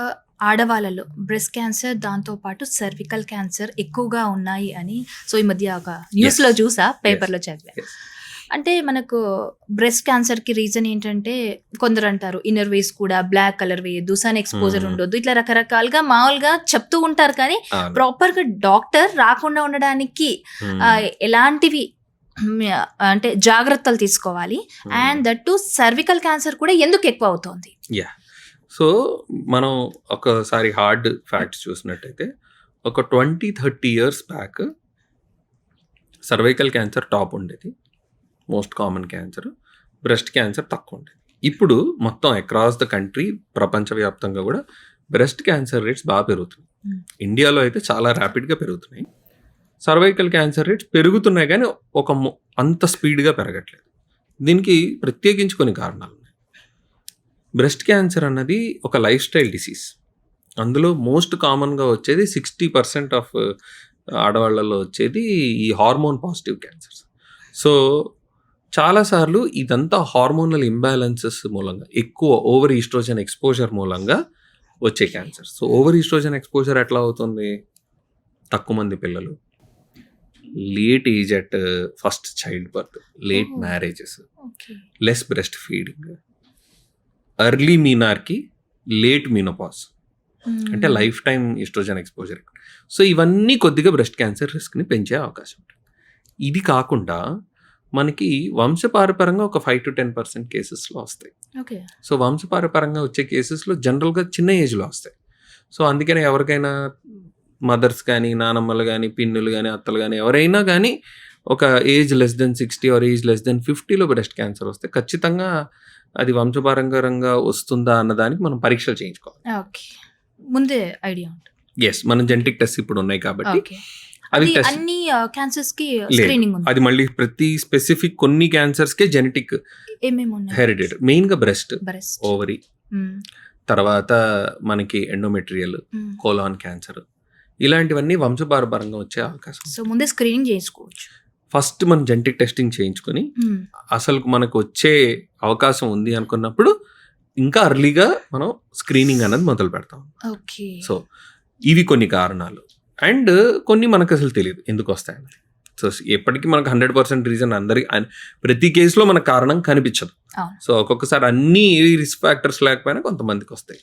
ఆడవాళ్ళలో బ్రెస్ట్ క్యాన్సర్, దాంతోపాటు సర్వికల్ క్యాన్సర్ ఎక్కువగా ఉన్నాయి అని ఈ మధ్య ఒక న్యూస్లో చూసా, పేపర్లో చదివా. అంటే మనకు బ్రెస్ట్ క్యాన్సర్కి రీజన్ ఏంటంటే కొందరు అంటారు ఇన్నర్ వేస్ కూడా బ్లాక్ కలర్ వేయద్దు, సన్ ఎక్స్పోజర్ ఉండొద్దు, ఇట్లా రకరకాలుగా మామూలుగా చెప్తూ ఉంటారు. కానీ ప్రాపర్గా డాక్టర్ రాకుండా ఉండడానికి ఎలాంటివి అంటే జాగ్రత్తలు తీసుకోవాలి? And that to cervical cancer కూడా ఎందుకు ఎక్కువ అవుతుంది? సో మనం ఒకసారి హార్డ్ ఫ్యాక్ట్స్ చూసినట్టయితే ఒక 20-30 years back cervical cancer top ఉండేది, most common cancer. Breast cancer తక్కువ ఉండేది. ఇప్పుడు మొత్తం అక్రాస్ ద కంట్రీ, ప్రపంచవ్యాప్తంగా కూడా బ్రెస్ట్ క్యాన్సర్ రేట్స్ బాగా పెరుగుతున్నాయి. ఇండియాలో అయితే చాలా ర్యాపిడ్గా పెరుగుతున్నాయి. సర్వైకల్ క్యాన్సర్ రేట్స్ పెరుగుతున్నాయి కానీ అంత స్పీడ్గా పెరగట్లేదు. దీనికి ప్రత్యేకించి కొన్ని కారణాలు ఉన్నాయి. బ్రెస్ట్ క్యాన్సర్ అన్నది ఒక లైఫ్ స్టైల్ డిసీజ్. అందులో మోస్ట్ కామన్గా వచ్చేది 60% ఆఫ్ ఆడవాళ్ళలో వచ్చేది ఈ హార్మోన్ పాజిటివ్ క్యాన్సర్స్. సో చాలాసార్లు ఇదంతా హార్మోనల్ ఇంబ్యాలెన్సెస్ మూలంగా, ఎక్కువ ఓవర్ ఈస్ట్రోజన్ ఎక్స్పోజర్ మూలంగా వచ్చే cancer. So over estrogen exposure ఎట్లా అవుతుంది? తక్కువ మంది పిల్లలు, late age at first child birth, late marriages, less breast feeding, early menarche, late menopause, అంటే life time estrogen exposure. So ఇవన్నీ కొద్దిగా బ్రెస్ట్ క్యాన్సర్ రిస్క్ని పెంచే అవకాశం ఉంటుంది. ఇది కాకుండా మనకి వంశపారపరంగా ఒక 5 to 10% కేసెస్లో వస్తాయి. సో వంశపారపరంగా వచ్చే కేసెస్లో జనరల్గా చిన్న ఏజ్లో వస్తాయి. సో అందుకనే ఎవరికైనా మదర్స్ కానీ, నానమ్మలు కానీ, పిన్నులు కానీ, అత్తలు కానీ ఎవరైనా కానీ ఒక age less than 60 or age less than 50లో బ్రెస్ట్ క్యాన్సర్ వస్తే ఖచ్చితంగా అది వంశపారంపరంగా వస్తుందా అన్నదానికి మనం పరీక్షలు చేయించుకోవాలి. ముందే ఐడియా ఉంటుంది. ఎస్, మన జెనెటిక్ టెస్ట్ ఇప్పుడు ఉన్నాయి కాబట్టి అవి అన్ని క్యాన్సర్స్ కి స్క్రీనింగ్ ఉంది. అది మళ్ళీ ప్రతి స్పెసిఫిక్ కొన్ని క్యాన్సర్స్ కే జెనెటిక్ హెరిడిటరీ, మెయిన్ గా బ్రెస్ట్, ఓవరీ, తర్వాత మనకి ఎండోమెట్రియల్, కోలాన్ క్యాన్సర్, ఇలాంటివన్నీ వంశపారపరంగా వచ్చే అవకాశం. సో ముందే స్క్రీనింగ్ చేసుకోవచ్చు. ఫస్ట్ మనం జెనెటిక్ టెస్టింగ్ చేయించుకొని అసలు మనకు వచ్చే అవకాశం ఉంది అనుకున్నప్పుడు ఇంకా అర్లీగా మనం స్క్రీనింగ్ అనేది మొదలు పెడతాం. ఓకే. సో ఇవి కొన్ని కారణాలు. అండ్ కొన్ని మనకు అసలు తెలియదు ఎందుకు వస్తాయని. సో ఎప్పటికీ మనకు 100% రీజన్ ప్రతి కేసులో మనకు కారణం కనిపించదు. సో ఒక్కొక్కసారి అన్ని రిస్క్ ఫ్యాక్టర్స్ లేకపోయినా కొంతమందికి వస్తాయి.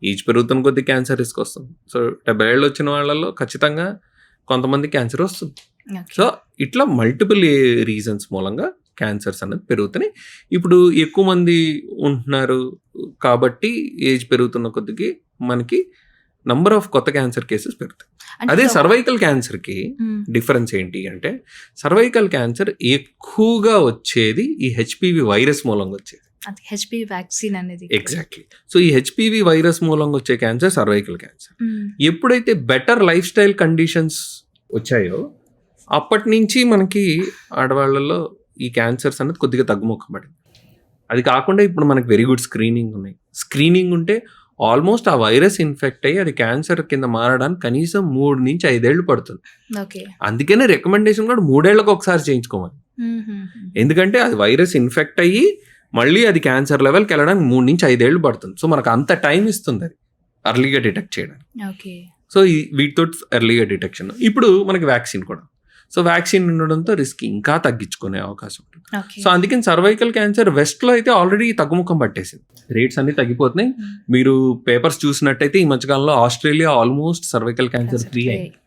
ఏజ్ పెరుగుతున్న కొద్ది క్యాన్సర్ రిస్క్ వస్తుంది. సో 70 ఏళ్ళు వచ్చిన వాళ్ళలో ఖచ్చితంగా కొంతమంది క్యాన్సర్ వస్తుంది. సో ఇట్లా మల్టిపుల్ రీజన్స్ మూలంగా క్యాన్సర్స్ అనేది పెరుగుతున్నాయి. ఇప్పుడు ఎక్కువ మంది ఉంటున్నారు కాబట్టి ఏజ్ పెరుగుతున్న కొద్దికి మనకి నంబర్ ఆఫ్ కొత్త క్యాన్సర్ కేసెస్ పెరుగుతాయి. అదే సర్వైకల్ క్యాన్సర్కి డిఫరెన్స్ ఏంటి అంటే సర్వైకల్ క్యాన్సర్ ఎక్కువగా వచ్చేది ఈ హెచ్పివి వైరస్ మూలంగా వచ్చేది. హెచ్పివి వ్యాక్సిన్ అనేది ఎగ్జాక్ట్లీ. సో ఈ హెచ్పివి వైరస్ మూలంగా వచ్చే క్యాన్సర్ సర్వైకల్ క్యాన్సర్. ఎప్పుడైతే బెటర్ లైఫ్ స్టైల్ కండిషన్స్ వచ్చాయో అప్పటి నుంచి మనకి ఆడవాళ్ళలో ఈ క్యాన్సర్స్ అనేది కొద్దిగా తగ్గుముఖం పడింది. అది కాకుండా ఇప్పుడు మనకి వెరీ గుడ్ స్క్రీనింగ్ ఉన్నాయి. స్క్రీనింగ్ ఉంటే ఆల్మోస్ట్ ఆ వైరస్ ఇన్ఫెక్ట్ అయ్యి అది క్యాన్సర్ కింద మారడానికి కనీసం 3 నుంచి 5 ఏళ్ళు పడుతుంది. అందుకనే రికమెండేషన్ కూడా 3 ఏళ్ళకి ఒకసారి చేయించుకోమని. ఎందుకంటే అది వైరస్ ఇన్ఫెక్ట్ అయ్యి మళ్ళీ అది క్యాన్సర్ లెవెల్కి వెళ్ళడానికి 3 నుంచి 5 ఏళ్ళు పడుతుంది. సో మనకు అంత టైం ఇస్తుంది అది అర్లీగా డిటెక్ట్ చేయడానికి. సో వీటితో ఎర్లీగా డిటెక్షన్. ఇప్పుడు మనకి వ్యాక్సిన్ కూడా. సో వ్యాక్సిన్ ఉండడంతో రిస్క్ ఇంకా తగ్గించుకునే అవకాశం ఉంటుంది. సో అందుకని సర్వైకల్ క్యాన్సర్ వెస్ట్లో అయితే ఆల్రెడీ తగ్గుముఖం పట్టేసింది. రేట్స్ అన్ని తగ్గిపోతున్నాయి. మీరు పేపర్స్ చూసినట్టయితే ఈ మధ్యకాలంలో Australia almost cervical cancer free అయింది.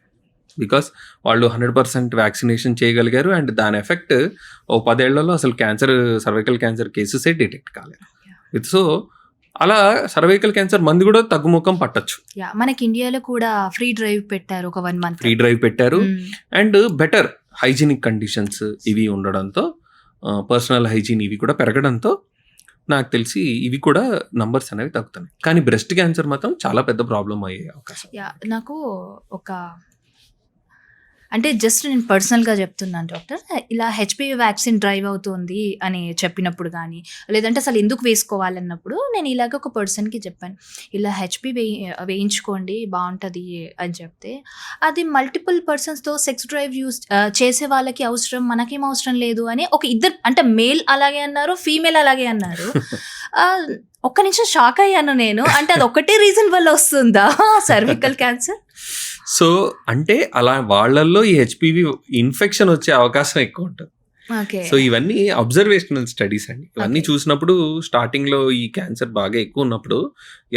బికాస్ వాళ్ళు 100% వ్యాక్సినేషన్ చేయగలిగారు. అండ్ దాని ఎఫెక్ట్ 10 ఏళ్లలో అసలు సర్వైకల్ క్యాన్సర్ కేసెస్ డిటెక్ట్ కాలేదు. సో అలా సర్వైకల్ క్యాన్సర్ మంది కూడా తగ్గుముఖం పట్టచ్చు. మనకి ఇండియాలో కూడా ఫ్రీ డ్రైవ్ పెట్టారు, ఒక 1 month ఫ్రీ డ్రైవ్ పెట్టారు. అండ్ బెటర్ హైజీనిక్ కండిషన్స్ ఇవి ఉండడంతో, పర్సనల్ హైజీన్ ఇవి కూడా పెరగడంతో నాకు తెలిసి ఇవి కూడా నంబర్స్ అనేవి తగ్గుతున్నాయి. కానీ బ్రెస్ట్ క్యాన్సర్ మాత్రం చాలా పెద్ద ప్రాబ్లం అయ్యే అవకాశం. నాకు అంటే జస్ట్ నేను పర్సనల్గా చెప్తున్నాను డాక్టర్, ఇలా హెచ్పివి వ్యాక్సిన్ డ్రైవ్ అవుతుంది అని చెప్పినప్పుడు కానీ, లేదంటే అసలు ఎందుకు వేసుకోవాలన్నప్పుడు నేను ఇలాగ ఒక పర్సన్కి చెప్పాను, ఇలా హెచ్పివి వేయించుకోండి బాగుంటుంది అని చెప్తే, అది మల్టిపుల్ పర్సన్స్తో సెక్స్ డ్రైవ్ చేసే వాళ్ళకి అవసరం, మనకేం అవసరం లేదు అని ఒక ఇద్దరు, అంటే మేల్ అలాగే అన్నారు, ఫీమేల్ అలాగే అన్నారు. ఒక్క నిమిషం షాక్ అయ్యాను నేను. అంటే అది ఒకటే రీజన్ వల్ల వస్తుందా సర్వికల్ క్యాన్సర్? సో అంటే అలా వాళ్ళల్లో ఈ హెచ్పివి ఇన్ఫెక్షన్ వచ్చే అవకాశం ఎక్కువ ఉంటుంది. సో ఇవన్నీ అబ్జర్వేషనల్ స్టడీస్ అండి. ఇవన్నీ చూసినప్పుడు స్టార్టింగ్ లో ఈ క్యాన్సర్ బాగా ఎక్కువ ఉన్నప్పుడు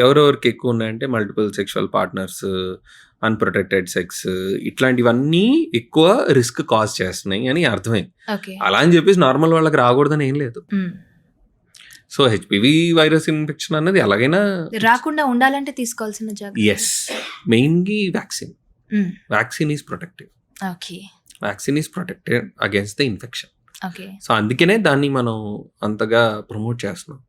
ఎవరెవరికి ఎక్కువ ఉన్నాయంటే multiple sexual partners, unprotected sex, ఇట్లాంటివన్నీ ఎక్కువ రిస్క్ కాజ్ చేస్తున్నాయి అని అర్థమైంది. అలా అని చెప్పేసి నార్మల్ వాళ్ళకి రాకూడదని ఏం లేదు. సో హెచ్పివి వైరస్ ఇన్ఫెక్షన్ అన్నది ఎలాగైనా రాకుండా ఉండాలంటే తీసుకోవాల్సిన జాగ్రత్త. Yes, mainly vaccine is protective. Vaccine is protected against the infection. So అందుకనే దాన్ని మనం అంతగా ప్రమోట్ చేస్తున్నాం.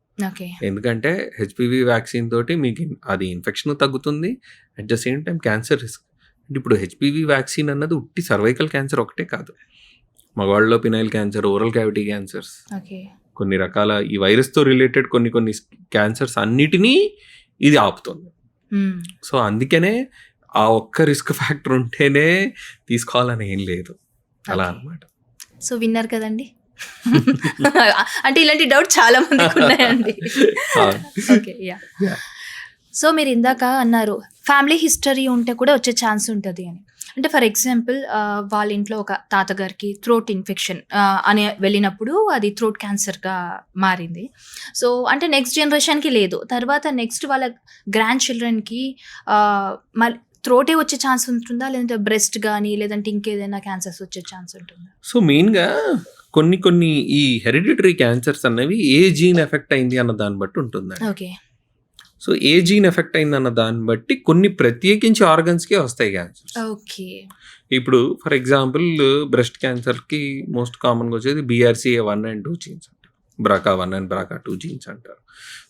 ఎందుకంటే హెచ్పివి వ్యాక్సిన్ తోటి మీకు అది ఇన్ఫెక్షన్ తగ్గుతుంది, at the same time cancer risk. అంటే ఇప్పుడు హెచ్పివి వ్యాక్సిన్ అన్నది ఉట్టి సర్వైకల్ క్యాన్సర్ ఒకటే కాదు, మగవాళ్ళలో penile cancer, oral cavity cancers, కొన్ని రకాల ఈ వైరస్తో రిలేటెడ్ కొన్ని క్యాన్సర్స్ అన్నిటినీ ఇది ఆపుతుంది. సో అందుకనే ఆ ఒక్క రిస్క్ ఫ్యాక్టర్ ఉంటేనే తీసుకోవాలని ఏం లేదు, అలా అన్నమాట. సో విన్నారు కదండి. అంటే ఇలాంటి డౌట్ చాలా మందికి ఉన్నాయండి. ఓకే, సో మీరు ఇందాక అన్నారు ఫ్యామిలీ హిస్టరీ ఉంటే కూడా వచ్చే ఛాన్స్ ఉంటుంది అని. అంటే ఫర్ ఎగ్జాంపుల్ వాళ్ళ ఇంట్లో ఒక తాతగారికి థ్రోట్ ఇన్ఫెక్షన్ అని వెళ్ళినప్పుడు అది థ్రోట్ క్యాన్సర్గా మారింది. సో అంటే నెక్స్ట్ జనరేషన్కి లేదు, తర్వాత నెక్స్ట్ వాళ్ళ గ్రాండ్ చిల్డ్రన్కి మళ్ళీ థ్రోటే వచ్చే ఛాన్స్ ఉంటుందా, లేదంటే బ్రెస్ట్ కానీ లేదంటే ఇంకేదైనా క్యాన్సర్స్ వచ్చే ఛాన్స్ ఉంటుందా? సో మెయిన్గా కొన్ని ఈ హెరిడిటరీ క్యాన్సర్స్ అనేవి ఏ జీన్ ఎఫెక్ట్ అయింది అన్న దాన్ని బట్టి ఉంటుంది. ఓకే. సో ఏ జీన్ ఎఫెక్ట్ అయిందన్న దాన్ని బట్టి కొన్ని ప్రత్యేకించి ఆర్గన్స్కే వస్తాయి క్యాన్సర్స్. ఓకే. ఇప్పుడు ఫర్ ఎగ్జాంపుల్ బ్రెస్ట్ క్యాన్సర్కి మోస్ట్ కామన్గా వచ్చేది BRCA1 and 2 జీన్స్ అంటారు, BRCA1 and BRCA2 జీన్స్ అంటారు.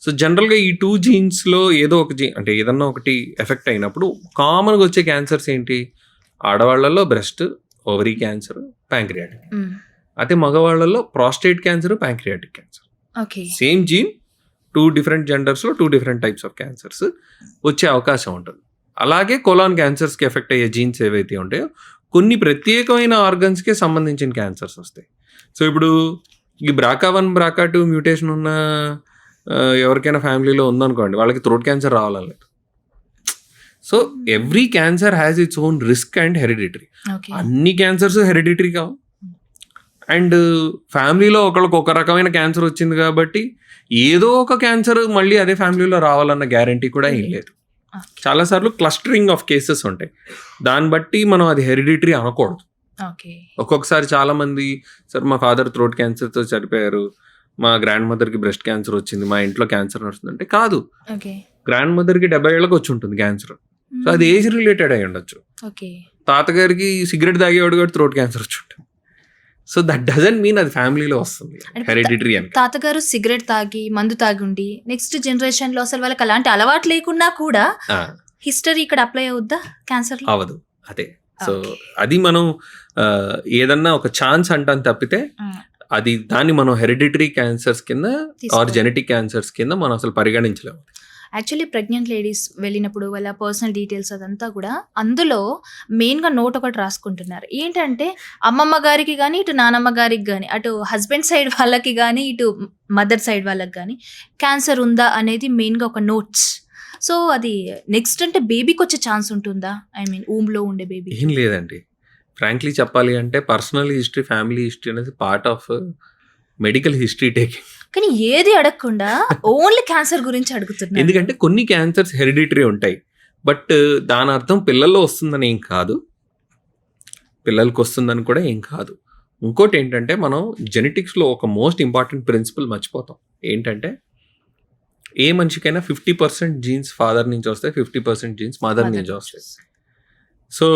సో జనరల్గా ఈ 2 జీన్స్లో ఏదో ఒక జీన్ అంటే ఏదన్నా ఒకటి ఎఫెక్ట్ అయినప్పుడు కామన్గా వచ్చే క్యాన్సర్స్ ఏంటి? ఆడవాళ్లలో బ్రెస్ట్, ఓవరీ క్యాన్సర్, ప్యాంక్రియాటిక్. అదే మగవాళ్లలో prostate cancer, pancreatic cancer. Same gene 2 different జెండర్స్లో 2 different types ఆఫ్ క్యాన్సర్స్ వచ్చే అవకాశం ఉంటుంది. అలాగే కోలాన్ క్యాన్సర్స్కి ఎఫెక్ట్ అయ్యే జీన్స్ ఏవైతే ఉంటాయో కొన్ని ప్రత్యేకమైన ఆర్గన్స్కే సంబంధించిన క్యాన్సర్స్ వస్తాయి. సో ఇప్పుడు ఈ BRCA1 BRCA2 మ్యూటేషన్ ఉన్న ఎవరికైనా ఫ్యామిలీలో ఉందనుకోండి, వాళ్ళకి థ్రోట్ క్యాన్సర్ రావాలని లేదు. So every cancer has its own risk and hereditary. Okay. అన్ని క్యాన్సర్స్ హెరిడిటరీ కావు. అండ్ ఫ్యామిలీలో ఒకళ్ళకి ఒక రకమైన క్యాన్సర్ వచ్చింది కాబట్టి ఏదో ఒక క్యాన్సర్ మళ్ళీ అదే ఫ్యామిలీలో రావాలన్న గ్యారంటీ కూడా ఏం లేదు. చాలాసార్లు క్లస్టరింగ్ ఆఫ్ కేసెస్ ఉంటాయి, దాన్ని బట్టి మనం అది హెరిడిటరీ అనకూడదు. ఓకే. ఒక్కొక్కసారి చాలామంది సార్ మా ఫాదర్ థ్రోట్ క్యాన్సర్తో చనిపోయారు, మా గ్రాండ్ మదర్కి బ్రెస్ట్ క్యాన్సర్ వచ్చింది, మా ఇంట్లో క్యాన్సర్ వస్తుంది అంటే కాదు. ఓకే. గ్రాండ్ మదర్కి 70 ఏళ్ళకి వచ్చి ఉంటుంది క్యాన్సర్. సో అది ఏజ్ రిలేటెడ్ అయి ఉండొచ్చు. ఓకే. తాతగారికి సిగరెట్ తాగేవాడు కూడా థ్రోట్ క్యాన్సర్ వచ్చి ఉంటుంది. సో దట్ డజంట్ మీన్ అది ఫ్యామిలీలో వస్తుంది హెరిడిటరీ అని. తాతగారు సిగరెట్ తాగి మందు తాగి ఉండి నెక్స్ట్ జనరేషన్ లో అసలు వాళ్ళకి అలాంటి అలవాటు లేకున్నా కూడా హిస్టరీ ఇక్కడ అప్లై అవుద్దా క్యాన్సర్? అవదు. అదే. సో అది మనం ఏదన్నా ఒక ఛాన్స్ అంటాం తప్పితే అది దాన్ని మనం హెరిడిటరీ క్యాన్సర్స్ కింద ఆర్ జెనెటిక్ క్యాన్సర్స్ కింద మనం అసలు పరిగణించలేము. యాక్చువల్లీ ప్రెగ్నెంట్ లేడీస్ వెళ్ళినప్పుడు వాళ్ళ పర్సనల్ డీటెయిల్స్ అదంతా కూడా అందులో మెయిన్గా నోట్ ఒకటి రాసుకుంటున్నారు. ఏంటంటే అమ్మమ్మ గారికి కానీ ఇటు నానమ్మ గారికి కానీ అటు హస్బెండ్ సైడ్ వాళ్ళకి కానీ ఇటు మదర్ సైడ్ వాళ్ళకి కానీ క్యాన్సర్ ఉందా అనేది మెయిన్గా ఒక నోట్స్. సో అది నెక్స్ట్ అంటే బేబీకి వచ్చే ఛాన్స్ ఉంటుందా? ఐ మీన్ ఊమ్లో ఉండే బేబీ. ఏం లేదండి, ఫ్రాంక్లీ చెప్పాలి అంటే పర్సనల్ హిస్టరీ, ఫ్యామిలీ హిస్టరీ అనేది part of medical history taking. కానీ ఏది అడగకుండా ఓన్లీ క్యాన్సర్ గురించి అడుగుతున్నారు. ఎందుకంటే కొన్ని క్యాన్సర్స్ హెరిడిటరీ ఉంటాయి, బట్ దాని అర్థం పిల్లల్లో వస్తుందని ఏం కాదు, పిల్లలకి వస్తుందని కూడా ఏం కాదు. ఇంకోటి ఏంటంటే మనం జెనెటిక్స్లో ఒక మోస్ట్ ఇంపార్టెంట్ ప్రిన్సిపల్ మర్చిపోతాం. ఏంటంటే ఏ మనిషికైనా 50% జీన్స్ ఫాదర్ నుంచి వస్తాయి, 50% జీన్స్ మదర్ నుంచి వస్తాయి. సో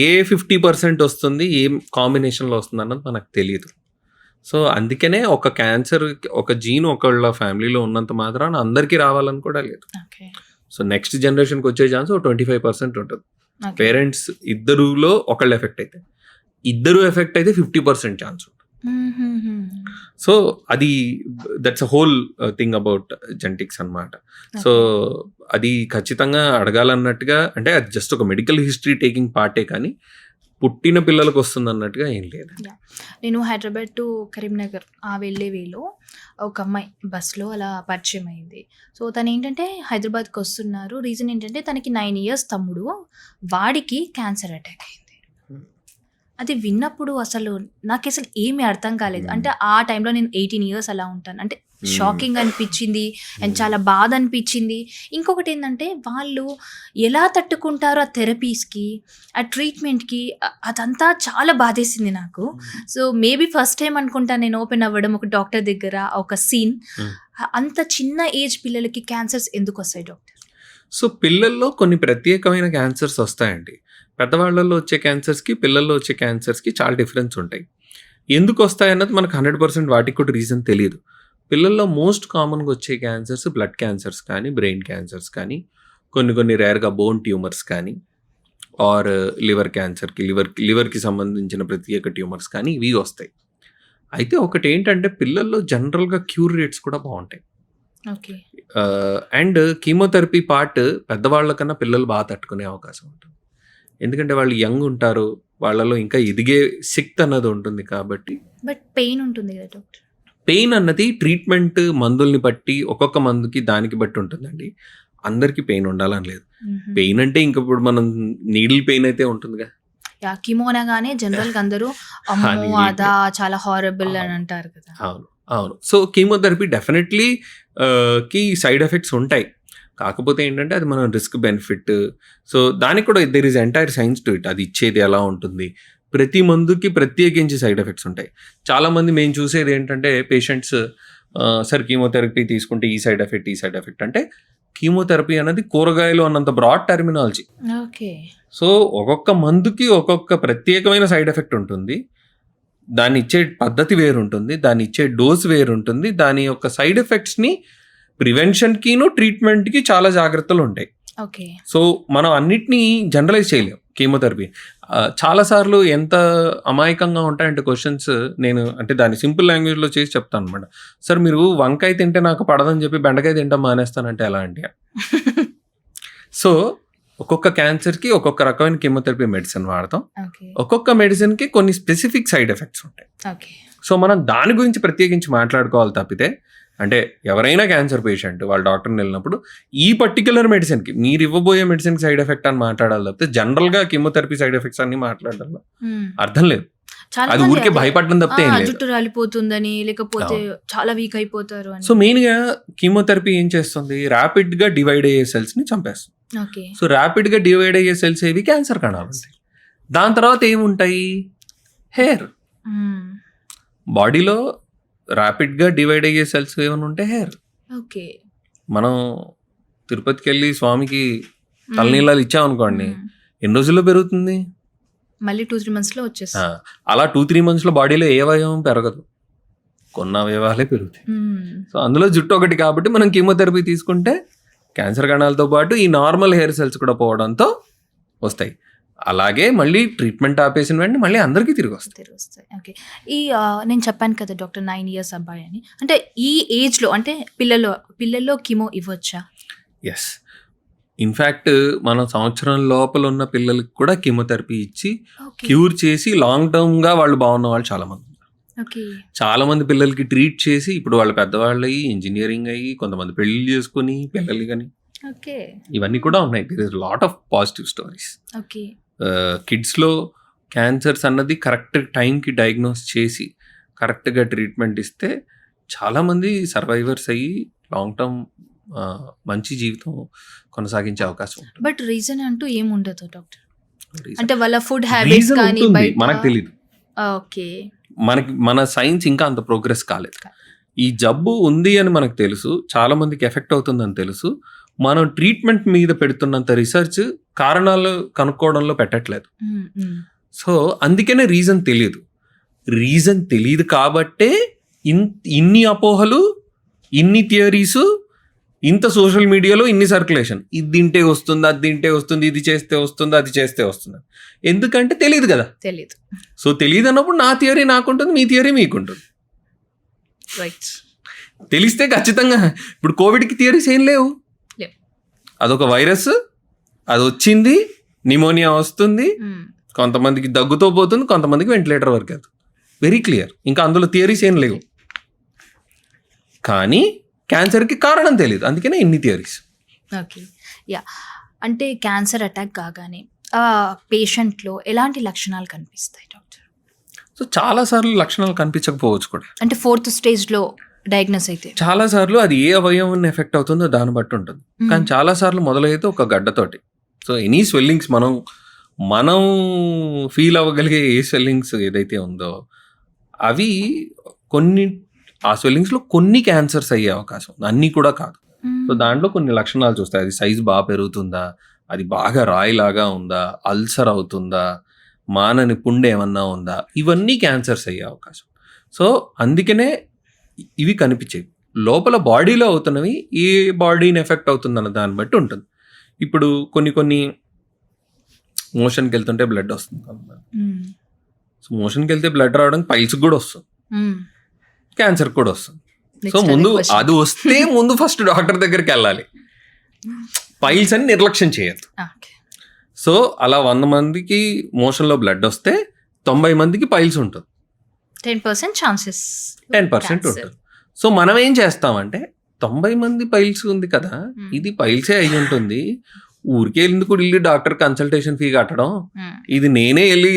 ఏ 50% వస్తుంది, ఏ కాంబినేషన్లో వస్తుంది అన్నది మనకు తెలియదు. సో అందుకనే ఒక క్యాన్సర్ ఒక జీన్ ఒకళ్ళ ఫ్యామిలీలో ఉన్నంత మాత్రాన అందరికీ రావాలని కూడా లేదు. సో నెక్స్ట్ జనరేషన్కి వచ్చే ఛాన్స్ 25% ఉంటుంది. పేరెంట్స్ ఇద్దరులో ఒకళ్ళు ఎఫెక్ట్ అయితే, ఇద్దరు ఎఫెక్ట్ అయితే 50% ఛాన్స్ ఉంటుంది. సో అది that's a whole thing about genetics అన్నమాట. సో అది ఖచ్చితంగా అడగాలన్నట్టుగా అంటే అది జస్ట్ ఒక మెడికల్ హిస్టరీ టేకింగ్ పార్టే, కానీ పుట్టిన పిల్లలకు వస్తుంది అన్నట్టుగా ఏం లేదు. నేను హైదరాబాద్ టు కరీంనగర్ వెళ్ళే వేలో ఒక అమ్మాయి బస్లో అలా పరిచయం అయింది. సో తను ఏంటంటే హైదరాబాద్కి వస్తున్నారు. రీజన్ ఏంటంటే తనకి 9 years తమ్ముడు, వాడికి క్యాన్సర్ అటాక్ అయింది. అది విన్నప్పుడు అసలు నాకు అసలు ఏమీ అర్థం కాలేదు. అంటే ఆ టైంలో నేను 18 years అలా ఉంటాను. అంటే షాకింగ్ అనిపించింది అండ్ చాలా బాధ అనిపించింది. ఇంకొకటి ఏంటంటే వాళ్ళు ఎలా తట్టుకుంటారో ఆ థెరపీస్కి, ఆ ట్రీట్మెంట్కి, అదంతా చాలా బాధేసింది నాకు. సో మేబీ ఫస్ట్ టైం అనుకుంటా నేను ఓపెన్ అవ్వడం ఒక డాక్టర్ దగ్గర ఒక సీన్. అంత చిన్న ఏజ్ పిల్లలకి క్యాన్సర్స్ ఎందుకు వస్తాయి డాక్టర్? సో పిల్లల్లో కొన్ని ప్రత్యేకమైన క్యాన్సర్స్ వస్తాయండి. పెద్దవాళ్ళల్లో వచ్చే క్యాన్సర్స్కి పిల్లల్లో వచ్చే క్యాన్సర్స్కి చాలా డిఫరెన్స్ ఉంటాయి. ఎందుకు వస్తాయన్నది మనకు 100% వాటికి కూడా రీజన్ తెలియదు. పిల్లల్లో మోస్ట్ కామన్గా వచ్చే క్యాన్సర్స్ బ్లడ్ క్యాన్సర్స్ కానీ, బ్రెయిన్ క్యాన్సర్స్ కానీ, కొన్ని రేర్గా బోన్ ట్యూమర్స్ కానీ, ఆర్ లివర్ క్యాన్సర్కి లివర్కి సంబంధించిన ప్రత్యేక ట్యూమర్స్ కానీ ఇవి వస్తాయి. అయితే ఒకటి ఏంటంటే పిల్లల్లో జనరల్గా క్యూర్ రేట్స్ కూడా బాగుంటాయి. ఓకే. అండ్ కీమోథెరపీ పార్ట్ పెద్దవాళ్ళ కన్నా పిల్లలు బాగా తట్టుకునే అవకాశం ఉంటుంది. ఎందుకంటే వాళ్ళు యంగ్ ఉంటారు, వాళ్ళలో ఇంకా ఎదిగే శక్తి అన్నది ఉంటుంది కాబట్టి. బట్ పెయిన్ ఉంటుంది కదా డాక్టర్? పెయిన్ అన్నది ట్రీట్మెంట్ మందుల్ని బట్టి, ఒక్కొక్క మందుకి దానికి బట్టి ఉంటుందండి. అందరికీ పెయిన్ ఉండాలని లేదు. పెయిన్ అంటే ఇంక ఇప్పుడు మనం నీడిల్ పెయిన్ అయితే ఉంటుందిగా. కీమో అనగానే జనరల్గా అందరూ అమ్మో అదా చాలా హారబుల్ అని అంటారు కదా. అవును. సో కీమోథెరపీ డెఫినెట్లీ కి సైడ్ ఎఫెక్ట్స్ ఉంటాయి. కాకపోతే ఏంటంటే అది మనం రిస్క్ బెనిఫిట్, సో దానికి కూడా there is entire science to it. అది ఇచ్చేది ఎలా ఉంటుంది, ప్రతి మందుకి ప్రత్యేకించి సైడ్ ఎఫెక్ట్స్ ఉంటాయి. చాలామంది మేము చూసేది ఏంటంటే పేషెంట్స్ సార్ కీమోథెరపీ తీసుకుంటే ఈ సైడ్ ఎఫెక్ట్ అంటే కీమోథెరపీ అనేది కూరగాయలు అన్నంత బ్రాడ్ టర్మినాలజీ. ఓకే. సో ఒక్కొక్క మందుకి ఒక్కొక్క ప్రత్యేకమైన సైడ్ ఎఫెక్ట్ ఉంటుంది. దాన్ని ఇచ్చే పద్ధతి వేరుంటుంది, దాన్ని ఇచ్చే డోస్ వేరుంటుంది, దాని యొక్క సైడ్ ఎఫెక్ట్స్ని ప్రివెన్షన్కిను ట్రీట్మెంట్కి చాలా జాగ్రత్తలు ఉంటాయి. ఓకే. సో మనం అన్నిటినీ జనరలైజ్ చేయలేం. కీమోథెరపీ చాలాసార్లు ఎంత అమాయకంగా ఉంటాయంటే క్వశ్చన్స్, నేను అంటే దాన్ని సింపుల్ లాంగ్వేజ్లో చేసి చెప్తాను అనమాట. సార్ మీరు వంకాయ తింటే నాకు పడదని చెప్పి బెండకాయ తింటాం మానేస్తానంటే ఎలా అంటే సో ఒక్కొక్క క్యాన్సర్‌కి ఒక్కొక్క రకమైన కీమోథెరపీ మెడిసిన్ వాడతాం. ఓకే. ఒక్కొక్క మెడిసిన్‌కి కొన్ని స్పెసిఫిక్ సైడ్ ఎఫెక్ట్స్ ఉంటాయి. ఓకే. సో, మనం దాని గురించి ప్రత్యేకించి మాట్లాడుకోవాలి తప్పితే, అంటే ఎవరైనా క్యాన్సర్ పేషెంట్ వాళ్ళ డాక్టర్‌ని వెళ్ళినప్పుడు ఈ పర్టిక్యులర్ మెడిసిన్‌కి మీరు ఇవ్వబోయే మెడిసిన్‌కి సైడ్ ఎఫెక్ట్ అని మాట్లాడాలి తప్పితే జనరల్‌గా కీమోథెరపీ సైడ్ ఎఫెక్ట్స్ అన్ని మాట్లాడడంలో హ్మ్. అర్థం లేదు. చాలా అది మంది ఊరికే అదే భయపడడం తప్పితే ఏం లేదు. జుట్టు రాలిపోతుందని, లేకపోతే అవును. చాలా వీక్ అయిపోతారు అని. సో, మెయిన్‌గా కీమోథెరపీ ఏం చేస్తుంది? ర్యాపిడ్‌గా డివైడ్ అయ్యే సెల్స్‌ని చంపేస్తుంది. ఓకే. సో, ర్యాపిడ్‌గా డివైడ్ అయ్యే సెల్స్ ఏవి? క్యాన్సర్ కణాలు ఉంటాయి. దాని తర్వాత ఏముంటాయి? హెయిర్. హ్మ్. బాడీలో ర్యాపిడ్‌గా డివైడ్ అయ్యే సెల్స్ ఏమైనా ఉంటే హెయిర్. ఓకే. మనం తిరుపతికెళ్ళి స్వామికి హ్మ్. తలనీలాలు ఇచ్చామనుకోండి, హ్మ్. ఎన్ని రోజుల్లో పెరుగుతుంది? మళ్ళీ 2-3 మంత్స్‌లో ఆ! వచ్చేస్తుంది. అలా 2-3 మంత్స్‌లో బాడీలో ఏ అవయవం పెరగదు. కొన్ని అవయవాలే పెరుగుతాయి. హ్మ్. సో, అందులో జుట్టు ఒకటి కాబట్టి మనం కీమోథెరపీ తీసుకుంటే క్యాన్సర్ కణాలతో పాటు ఈ నార్మల్ హెయిర్ సెల్స్ కూడా పోవడంతో వస్తాయి. అలాగే మళ్ళీ ట్రీట్మెంట్ ఆపేసిన వెంటనే మళ్ళీ అందరికీ తిరిగొస్తాయి. తిరిగొస్తాయి. ఓకే. నేను చెప్పాను కదా డాక్టర్ 9 ఇయర్స్ అబ్బాయి అని. అంటే ఈ ఏజ్‌లో అంటే పిల్లల్లో కీమో ఇవ్వొచ్చా? యెస్. ఇన్‌ఫాక్ట్ మనం సంవత్సరం లోపల ఉన్న పిల్లలకి కూడా కీమోథెరపీ ఇచ్చి ఓకే. క్యూర్ చేసి లాంగ్ టర్మ్‌గా వాళ్ళు బాగున్న వాళ్ళు చాలామంది ఉన్నారు. ఓకే. చాలామంది పిల్లలకి ట్రీట్ చేసి ఇప్పుడు వాళ్ళు పెద్దవాళ్ళయ్యి, ఇంజినీరింగ్ అయ్యి, కొంతమంది పెళ్లిళ్ళు చేసుకొని పిల్లలు గాని ఓకే. ఇవన్నీ కూడా ఉన్నాయి. There is lot of positive stories. Okay. కిడ్స్‌లో క్యాన్సర్స్ అన్నది కరెక్ట్ టైంకి డయాగ్నోస్ చేసి కరెక్ట్‌గా ట్రీట్మెంట్ ఇస్తే చాలామంది సర్వైవర్స్ అయ్యి లాంగ్ టర్మ్ మంచి జీవితం కొనసాగించే అవకాశం ఉంటుంది. బట్ రీజన్ అంటూ ఏముండదు డాక్టర్. రీజన్ అంటే వాళ్ళ ఫుడ్ హ్యాబిట్స్ రీజన్ కానీ ఉంటుంది, బయట మనకు తెలీదు. ఓకే. మన సైన్స్ ఇంకా అంత ప్రోగ్రెస్ కాలేదు. ఈ జబ్బు ఉంది అని మనకు తెలుసు, చాలా మందికి ఎఫెక్ట్ అవుతుందని తెలుసు. మనం ట్రీట్మెంట్ మీద పెడుతున్నంత రీసెర్చ్ కారణాలు కనుక్కోవడంలో పెట్టట్లేదు. హ్మ్. హ్మ్. సో, అందుకనే రీజన్ తెలీదు. రీజన్ తెలీదు కాబట్టే ఇన్ని అపోహలు, ఇన్ని థియరీసు, ఇంత సోషల్ మీడియాలో ఇన్ని సర్క్యులేషన్. ఇది తింటే వస్తుంది, అది తింటే వస్తుంది, ఇది చేస్తే వస్తుంది, అది చేస్తే వస్తుంది. ఎందుకంటే తెలీదు కదా. తెలీదు. సో, తెలీదు అన్నప్పుడు నా థియరీ నాకుంటుంది, మీ థియరీ మీకుంటుంది. రైట్. తెలిస్తే ఖచ్చితంగా ఇప్పుడు కోవిడ్‌కి థియరీస్ ఏం లేవు. లేవు. అదొక వైరస్, అది వచ్చింది, నిమోనియా వస్తుంది, హ్మ్. కొంతమందికి దగ్గుతో పోతుంది, కొంతమందికి వెంటిలేటర్ వరకు వెళ్తుంది. Very clear. ఇంకా అందులో థియరీస్ ఏం లేవు. కానీ క్యాన్సర్‌కి కారణం తెలీదు. అందుకనే ఇన్ని థియరీస్. ఓకే. యాహ్! అంటే క్యాన్సర్ అటాక్ కాగానే పేషెంట్‌లో ఎలాంటి లక్షణాలు కనిపిస్తాయి డాక్టర్? సో, చాలా సార్లు లక్షణాలు కనిపించకపోవచ్చు కూడా. అంటే 4th స్టేజ్‌లో డయాగ్నోస్ అయితే. చాలా సార్లు అది ఏ అవయవాన్ని ఎఫెక్ట్ అవుతుందో దాన్ని బట్టి ఉంటుంది. కానీ చాలా సార్లు మొదలైతే ఒక గడ్డతోటి. సో, ఎనీ స్వెల్లింగ్స్ మనం ఫీల్ అవ్వగలిగే ఏ స్వెల్లింగ్స్ ఏదైతే ఉందో అవి కొన్ని ఆ స్వెల్లింగ్స్‌లో కొన్ని క్యాన్సర్స్ అయ్యే అవకాశం ఉంది. అన్నీ కూడా కాదు. సో, దాంట్లో కొన్ని లక్షణాలు చూస్తాయి. అది సైజ్ బాగా పెరుగుతుందా? అది బాగా రాయిలాగా ఉందా? అల్సర్ అవుతుందా? మానని పుండు ఏమన్నా ఉందా? ఇవన్నీ క్యాన్సర్స్ అయ్యే అవకాశం. సో, అందుకనే ఇవి కనిపించేవి. లోపల బాడీలో అవుతున్నవి ఏ బాడీని ఎఫెక్ట్ అవుతుందన్న దాన్ని బట్టి ఉంటుంది. ఇప్పుడు కొన్ని మోషన్‌కి వెళ్తుంటే బ్లడ్ వస్తుంది కొంతమంది. సో, మోషన్‌కి వెళ్తే బ్లడ్ రావడానికి పైల్స్‌కి కూడా వస్తుంది. క్యాన్సర్ కూడా వస్తుంది. సో, ముందు అది వస్తే ముందు ఫస్ట్ డాక్టర్ దగ్గరికి వెళ్ళాలి. పైల్స్ అని నిర్లక్ష్యం చేయొద్దు. సో, అలా 100 మందికి మోషన్‌లో బ్లడ్ వస్తే 90 మందికి పైల్స్ ఉంటుంది. 10% ఛాన్సెస్ 10% ఉంటుంది. సో, మనం ఏం చేస్తామంటే 90 మంది పైల్స్ ఉంది కదా, ఇది పైల్సే అయి ఉంటుంది. ఊరికే ఎందుకు వెళ్ళి డాక్టర్ కన్సల్టేషన్ ఫీ కట్టడం, ఇది నేనే వెళ్ళి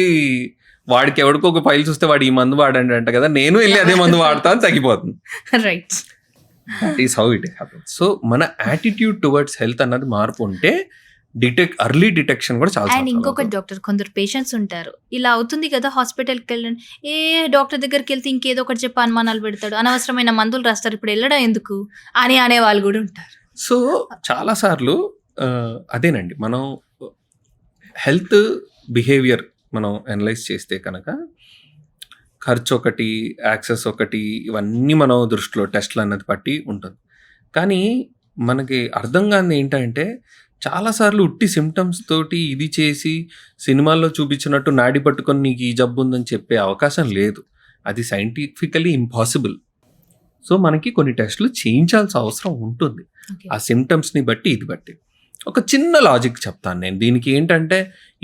వాడికి ఎవడికో ఒక పైల్స్ వస్తే వాడు ఈ మందు వాడండి అంట కదా, నేను వెళ్ళి అదే మందు వాడతా అని తగ్గిపోతుంది. Right. That is how it happens. So, మన యాటిట్యూడ్ టువర్డ్స్ హెల్త్ అన్నది మార్పు ఉంటే ఎర్లీ డిటెక్షన్ కూడా చాలా. అండ్ ఇంకొకటి డాక్టర్, కొందరు పేషెంట్స్ ఉంటారు, ఇలా అవుతుంది కదా హాస్పిటల్కి వెళ్ళండి, డాక్టర్ దగ్గరికి వెళ్తే ఇంకేదో ఒకటి చెప్పి అనుమానాలు పెడతాడు, అనవసరమైన మందులు రాస్తారు, ఇప్పుడు వెళ్ళడం ఎందుకు అని అనే వాళ్ళు కూడా ఉంటారు. సో, చాలా సార్లు అదేనండి, మనం హెల్త్ బిహేవియర్ మనం అనలైజ్ చేస్తే కనుక ఖర్చు ఒకటి, యాక్సెస్ ఒకటి, ఇవన్నీ మనం దృష్టిలో టెస్ట్లు అన్నది పట్టి ఉంటుంది. కానీ మనకి అర్థం కానిది ఏంటంటే చాలాసార్లు ఉట్టి సిమ్టమ్స్ తోటి ఇది చేసి సినిమాల్లో చూపించినట్టు నాడి పట్టుకొని నీకు ఈ జబ్బు ఉందని చెప్పే అవకాశం లేదు. అది సైంటిఫికలీ ఇంపాసిబుల్. సో, మనకి కొన్ని టెస్టులు చేయించాల్సిన అవసరం ఉంటుంది ఆ సిమ్టమ్స్ని బట్టి, ఇది బట్టి. ఒక చిన్న లాజిక్ చెప్తాను నేను దీనికి. ఏంటంటే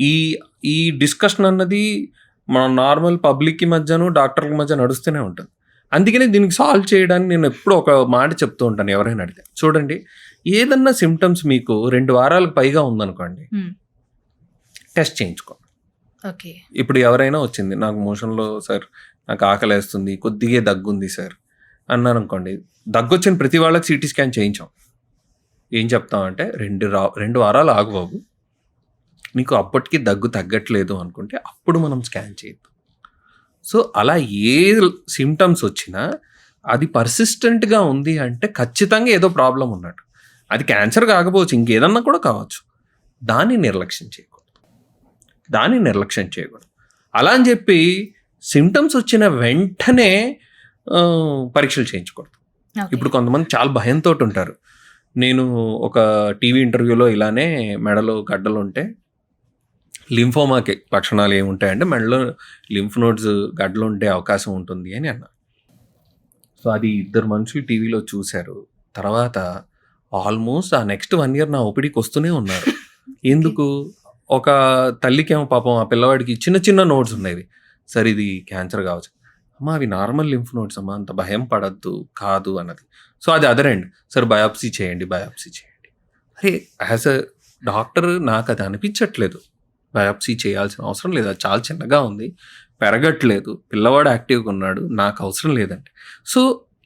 ఈ ఈ డిస్కషన్ అన్నది మన నార్మల్ పబ్లిక్కి మధ్యను డాక్టర్ల మధ్య నడుస్తూనే ఉంటుంది. అందుకనే దీనికి సాల్వ్ చేయడానికి నేను ఎప్పుడు ఒక మాట చెప్తూ ఉంటాను ఎవరైనా అడిగితే. చూడండి, ఏదన్నా సిమ్టమ్స్ మీకు 2 వారాలకు పైగా ఉందనుకోండి, టెస్ట్ చేయించుకోండి. ఓకే. ఇప్పుడు ఎవరైనా వచ్చింది, నాకు మోషన్లో సార్ నాకు ఆకలేస్తుంది, కొద్దిగా దగ్గుంది సార్ అన్నాను అనుకోండి, దగ్గొచ్చిన ప్రతి వాళ్ళకి సిటీ స్కాన్ చేయించాం. ఏం చెప్తామంటే 2 వారాలు ఆగు బాబు, నీకు అప్పటికి దగ్గు తగ్గట్లేదు అనుకుంటే అప్పుడు మనం స్కాన్ చేయొద్దు. సో అలా ఏ సిమ్టమ్స్ వచ్చినా అది పర్సిస్టెంట్గా ఉంది అంటే ఖచ్చితంగా ఏదో ప్రాబ్లం ఉన్నట్టు. అది క్యాన్సర్ కాకపోవచ్చు, ఇంకేదన్నా కూడా కావచ్చు. దాన్ని నిర్లక్ష్యం చేయకూడదు. అలా అని చెప్పి సిమ్టమ్స్ వచ్చిన వెంటనే పరీక్షలు చేయించకూడదు. ఇప్పుడు కొంతమంది చాలా భయంతో ఉంటారు. నేను ఒక టీవీ ఇంటర్వ్యూలో ఇలానే మెడలో గడ్డలు ఉంటే లింఫోమాకి లక్షణాలు ఏముంటాయంటే మెడలో లింఫ్ నోడ్స్ గడ్డలు ఉండే అవకాశం ఉంటుంది అని అన్నారు. సో అది 2 మనుషులు టీవీలో చూశారు. తర్వాత ఆల్మోస్ట్ ఆ నెక్స్ట్ 1 year నా ఓపీడీకి వస్తూనే ఉన్నారు. ఎందుకు? ఒక తల్లికేమో పాపం ఆ పిల్లవాడికి చిన్న నోట్స్ ఉన్నాయి, సార్ ఇది క్యాన్సర్ కావచ్చు. అమ్మా అవి నార్మల్ లింఫ్ నోట్స్ అమ్మా, అంత భయం పడద్దు కాదు అన్నది. సో అది అదర్ ఎండ్, సార్ బయాప్సీ చేయండి. అరే యాజ్ అ డాక్టర్ నాకు అది అనిపించట్లేదు, బయాప్సీ చేయాల్సిన అవసరం లేదు, అది చాలా చిన్నగా ఉంది, పెరగట్లేదు, పిల్లవాడు యాక్టివ్గా ఉన్నాడు, నాకు అవసరం లేదండి. సో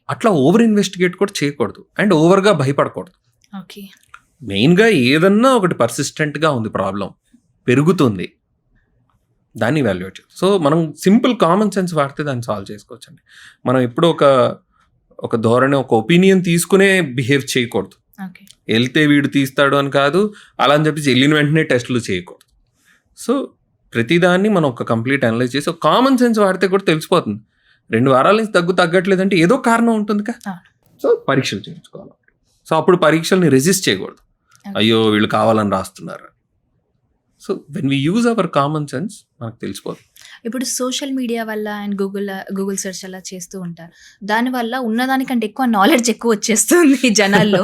అట్లా ఓవర్ ఇన్వెస్టిగేట్ కూడా చేయకూడదు అండ్ ఓవర్గా భయపడకూడదు. ఓకే. మెయిన్గా ఏదన్నా ఒకటి పర్సిస్టెంట్గా ఉంది, ప్రాబ్లం పెరుగుతుంది, దాన్ని వాల్యుయేట్ చేయాలి. సో మనం సింపుల్ కామన్ సెన్స్ వాడితే దాన్ని సాల్వ్ చేసుకోవచ్చండి. మనం ఎప్పుడూ ఒక ధోరణి, ఒక ఒపీనియన్ తీసుకునే బిహేవ్ చేయకూడదు. వెళ్తే వీడు తీస్తాడు అని కాదు, అలా అని చెప్పి వెళ్ళిన వెంటనే టెస్టులు చేయకూడదు. సో ప్రతిదాన్ని మనం ఒక కంప్లీట్ అనలైజ్ చేసి ఒక కామన్ సెన్స్ వాడితే కూడా తెలిసిపోతుంది. 2 వారాల నుంచి తగ్గట్లేదంటే ఏదో కారణం ఉంటుంది కదా. సో పరీక్షలు చేయించుకోవాలి. సో అప్పుడు పరీక్షల్ని రెసిస్ట్ చేయకూడదు, అయ్యో వీళ్ళు కావాలని రాస్తున్నారు. So when we use our common sense మనకు తెలిసిపోతుంది. ఇప్పుడు సోషల్ మీడియా వల్ల అండ్ గూగుల్ సెర్చ్ అలా చేస్తూ ఉంటారు, దానివల్ల ఉన్నదానికంటే ఎక్కువ నాలెడ్జ్ ఎక్కువ వచ్చేస్తుంది జనాల్లో.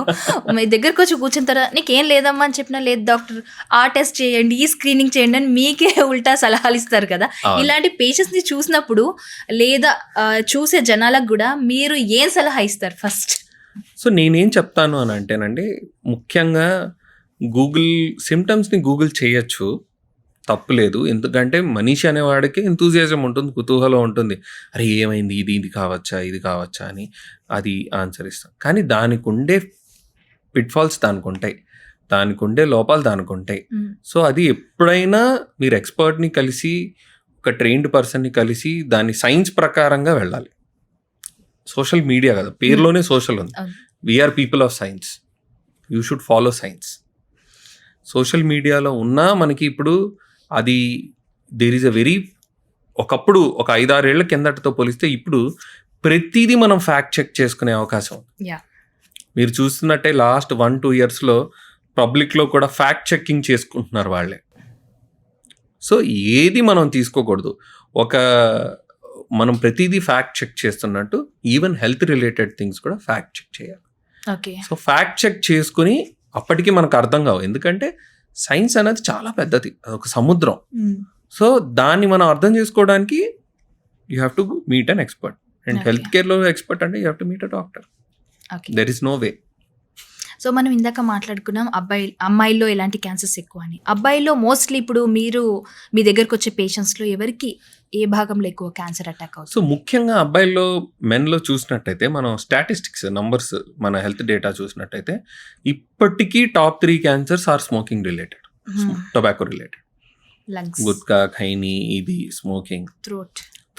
మీ దగ్గరకు వచ్చి కూర్చుంటారా, నీకేం లేదమ్మా అని చెప్పినా, లేదు డాక్టర్ ఆ టెస్ట్ చేయండి, ఈ స్క్రీనింగ్ చేయండి అని మీకే ఉల్టా సలహాలు ఇస్తారు కదా. ఇలాంటి పేషెంట్స్ని చూసినప్పుడు లేదా చూసే జనాలకు కూడా మీరు ఏం సలహా ఇస్తారు ఫస్ట్? సో నేనేం చెప్తాను అని అంటేనండి, ముఖ్యంగా సిమ్టమ్స్ని గూగుల్ చేయొచ్చు, తప్పులేదు. ఎందుకంటే మనిషి అనేవాడికి ఎంతూజియాజం ఉంటుంది, కుతూహలం ఉంటుంది. అరే ఏమైంది, ఇది కావచ్చా అని అది ఆన్సర్ ఇస్తాం. కానీ దానికి ఉండే పిట్ఫాల్స్ దానికి ఉంటాయి, దానికి ఉండే లోపాలు దానికి ఉంటాయి. సో అది ఎప్పుడైనా మీరు ఎక్స్పర్ట్ని కలిసి, ఒక ట్రైన్డ్ పర్సన్ని కలిసి దాన్ని సైన్స్ ప్రకారంగా వెళ్ళాలి. సోషల్ మీడియా కదా, పేరులోనే సోషల్ ఉంది. We are people of science, you should follow science. Social మీడియాలో ఉన్నా మనకి ఇప్పుడు అది దేర్ ఈజ్ ఒకప్పుడు ఒక 5-6 ఏళ్ల కిందటితో పోలిస్తే ఇప్పుడు ప్రతిదీ మనం ఫ్యాక్ట్ చెక్ చేసుకునే అవకాశం ఉంది. మీరు చూస్తున్నట్టే లాస్ట్ 1-2 yearsలో పబ్లిక్లో కూడా ఫ్యాక్ట్ చెక్కింగ్ చేసుకుంటున్నారు వాళ్ళే. సో ఏది మనం తీసుకోకూడదు, మనం ప్రతిదీ ఫ్యాక్ట్ చెక్ చేస్తున్నట్టు ఈవెన్ హెల్త్ రిలేటెడ్ థింగ్స్ కూడా ఫ్యాక్ట్ చెక్ చేయాలి. సో ఫ్యాక్ట్ చెక్ చేసుకుని అప్పటికి మనకు అర్థం కావు, ఎందుకంటే సైన్స్ అనేది చాలా పెద్దది, అదొక సముద్రం. సో దాన్ని మనం అర్థం చేసుకోవడానికి you have to meet an expert. And health కేర్లో ఎక్స్పర్ట్ అంటే you have to meet a doctor. There is no way. So మనం ఇందాక మాట్లాడుకున్నాం అమ్మాయిల్లో ఎలాంటి క్యాన్సర్స్ ఎక్కువ అని. అబ్బాయిల్లో మోస్ట్లీ ఇప్పుడు మీరు మీ దగ్గరకు వచ్చే పేషెంట్స్లో ఎవరికి ఏ భాగంలో ఎక్కువ క్యాన్సర్ అటాక్ అవుతుంది? సో ముఖ్యంగా అబ్బాయిల్లో, మెన్లో చూసినట్టయితే మనం స్టాటిస్టిక్స్ నంబర్స్, మన హెల్త్ డేటా చూసినట్టయితే ఇప్పటికీ top 3 cancers are smoking related, tobacco related. Lungs, gutka, khaini, ఇది smoking,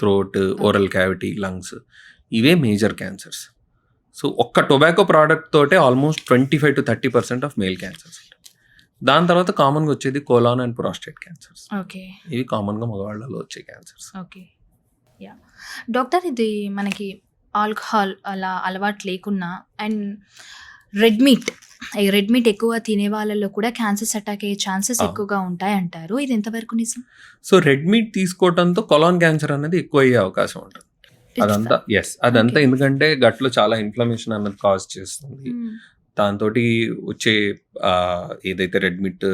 throat, oral cavity, lungs, ఇవే మేజర్ క్యాన్సర్స్. సో ఒక్క టొబాకో ప్రోడక్ట్ తోటే ఆల్మోస్ట్ 25-30% ఆఫ్ మేల్ క్యాన్సర్స్. దాని తర్వాత కామన్గా వచ్చేది కోలాన్ అండ్ ప్రోస్టేట్ క్యాన్సర్స్. ఇవి కామన్గా మగవాళ్ళలో వచ్చే క్యాన్సర్స్. డాక్టర్, ఇది మనకి ఆల్కహాల్ అలా అలవాటు లేకున్నా అండ్ రెడ్ మీట్ ఎక్కువ తినే వాళ్ళలో కూడా క్యాన్సర్స్ అటాక్ అయ్యే ఛాన్సెస్ ఎక్కువగా ఉంటాయి అంటారు, ఇది ఎంతవరకు నిజం? సో రెడ్ మీట్ తీసుకోవడంతో కొలాన్ క్యాన్సర్ అనేది ఎక్కువ అయ్యే అవకాశం ఉంటుంది. అదంతా ఎందుకంటే గట్లో చాలా ఇన్ఫ్లమేషన్ అన్నది కాజ్ చేస్తుంది. దాంతోటి వచ్చే ఏదైతే రెడ్ మీట్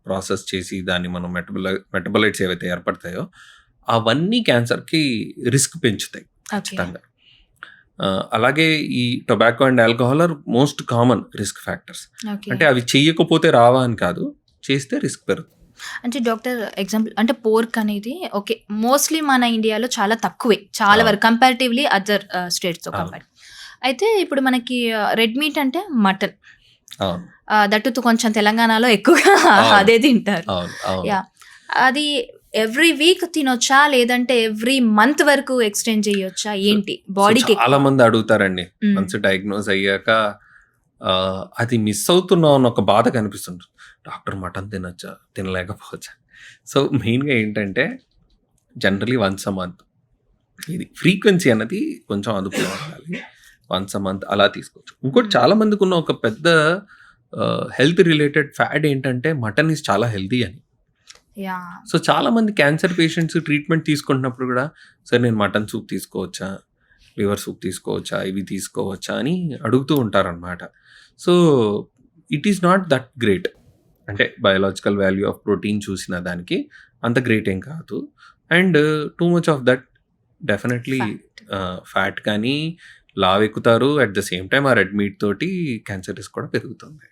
ప్రాసెస్ చేసి దాన్ని మనం మెటబలైట్స్ ఏవైతే ఏర్పడతాయో అవన్నీ క్యాన్సర్‌కి రిస్క్ పెంచుతాయి ఓకే. ఖచ్చితంగా. అలాగే ఈ tobacco and alcohol are most common risk factors. Okay. అంటే అవి చెయ్యకపోతే రావా అని కాదు. చేస్తే రిస్క్ పెరుగుతుంది. అంటే డాక్టర్ ఎగ్జాంపుల్ అంటే పోర్క్ అనేది ఓకే. మోస్ట్‌లీ మన ఇండియాలో చాలా తక్కువే. చాలా అవును. వరకు కంపారిటివ్‌లీ అదర్ స్టేట్స్‌తో అవును. కంపేర్. అయితే ఇప్పుడు మనకి రెడ్ మీట్ అంటే మటన్. అవును. దట్ కొంచెం తెలంగాణలో ఎక్కువగా అవును. అదే తింటారు. అవును. అవును. యాహ్! అది ఎవ్రీ వీక్ తినొచ్చా? లేదంటే ఎవ్రీ మంత్ వరకు ఎక్స్‌టెండ్ చేయొచ్చా? సో ఏంటి? సో బాడీకి చాలా ఎక్కువ. మంది అడుగుతారండి. హ్మ్. వన్స్ డయాగ్నోస్ అయ్యాక అది మిస్ అవుతున్నాం అన్న ఒక బాధ కనిపిస్తుంటుంది. డాక్టర్ మటన్ తినొచ్చా? తినలేకపోవచ్చా? సో మెయిన్‌గా ఏంటంటే జనరల్లీ వన్స్ అ మంత్. ఇది ఫ్రీక్వెన్సీ అన్నది కొంచెం అదుపులో ఉండాలి. వన్స్ అ మంత్ అలా తీసుకోవచ్చు. ఇంకోటి హ్మ్. చాలా మందికున్న ఒక పెద్ద హెల్త్ రిలేటెడ్ ఫ్యాడ్ ఏంటంటే మటన్ ఈస్ చాలా హెల్తీ అని. యాహ్! సో చాలా మంది క్యాన్సర్ పేషెంట్స్ ట్రీట్మెంట్ తీసుకుంటున్నప్పుడు కూడా సార్ నేను మటన్ సూప్ తీసుకోవచ్చా? లివర్ సూప్ తీసుకోవచ్చా? ఇవి తీసుకోవచ్చా? అని అడుగుతూ ఉంటారనమాట. So it is not that great. అంటే బయోలాజికల్ వాల్యూ ఆఫ్ ప్రోటీన్ చూసిన దానికి అంత గ్రేట్ ఏం కాదు. And too much of that definitely fact. Fat కానీ లావెక్కుతారు. అట్ ద సేమ్ టైమ్ ఆ రెడ్ మీట్ తోటి క్యాన్సర్ రిస్క్ కూడా పెరుగుతుంది.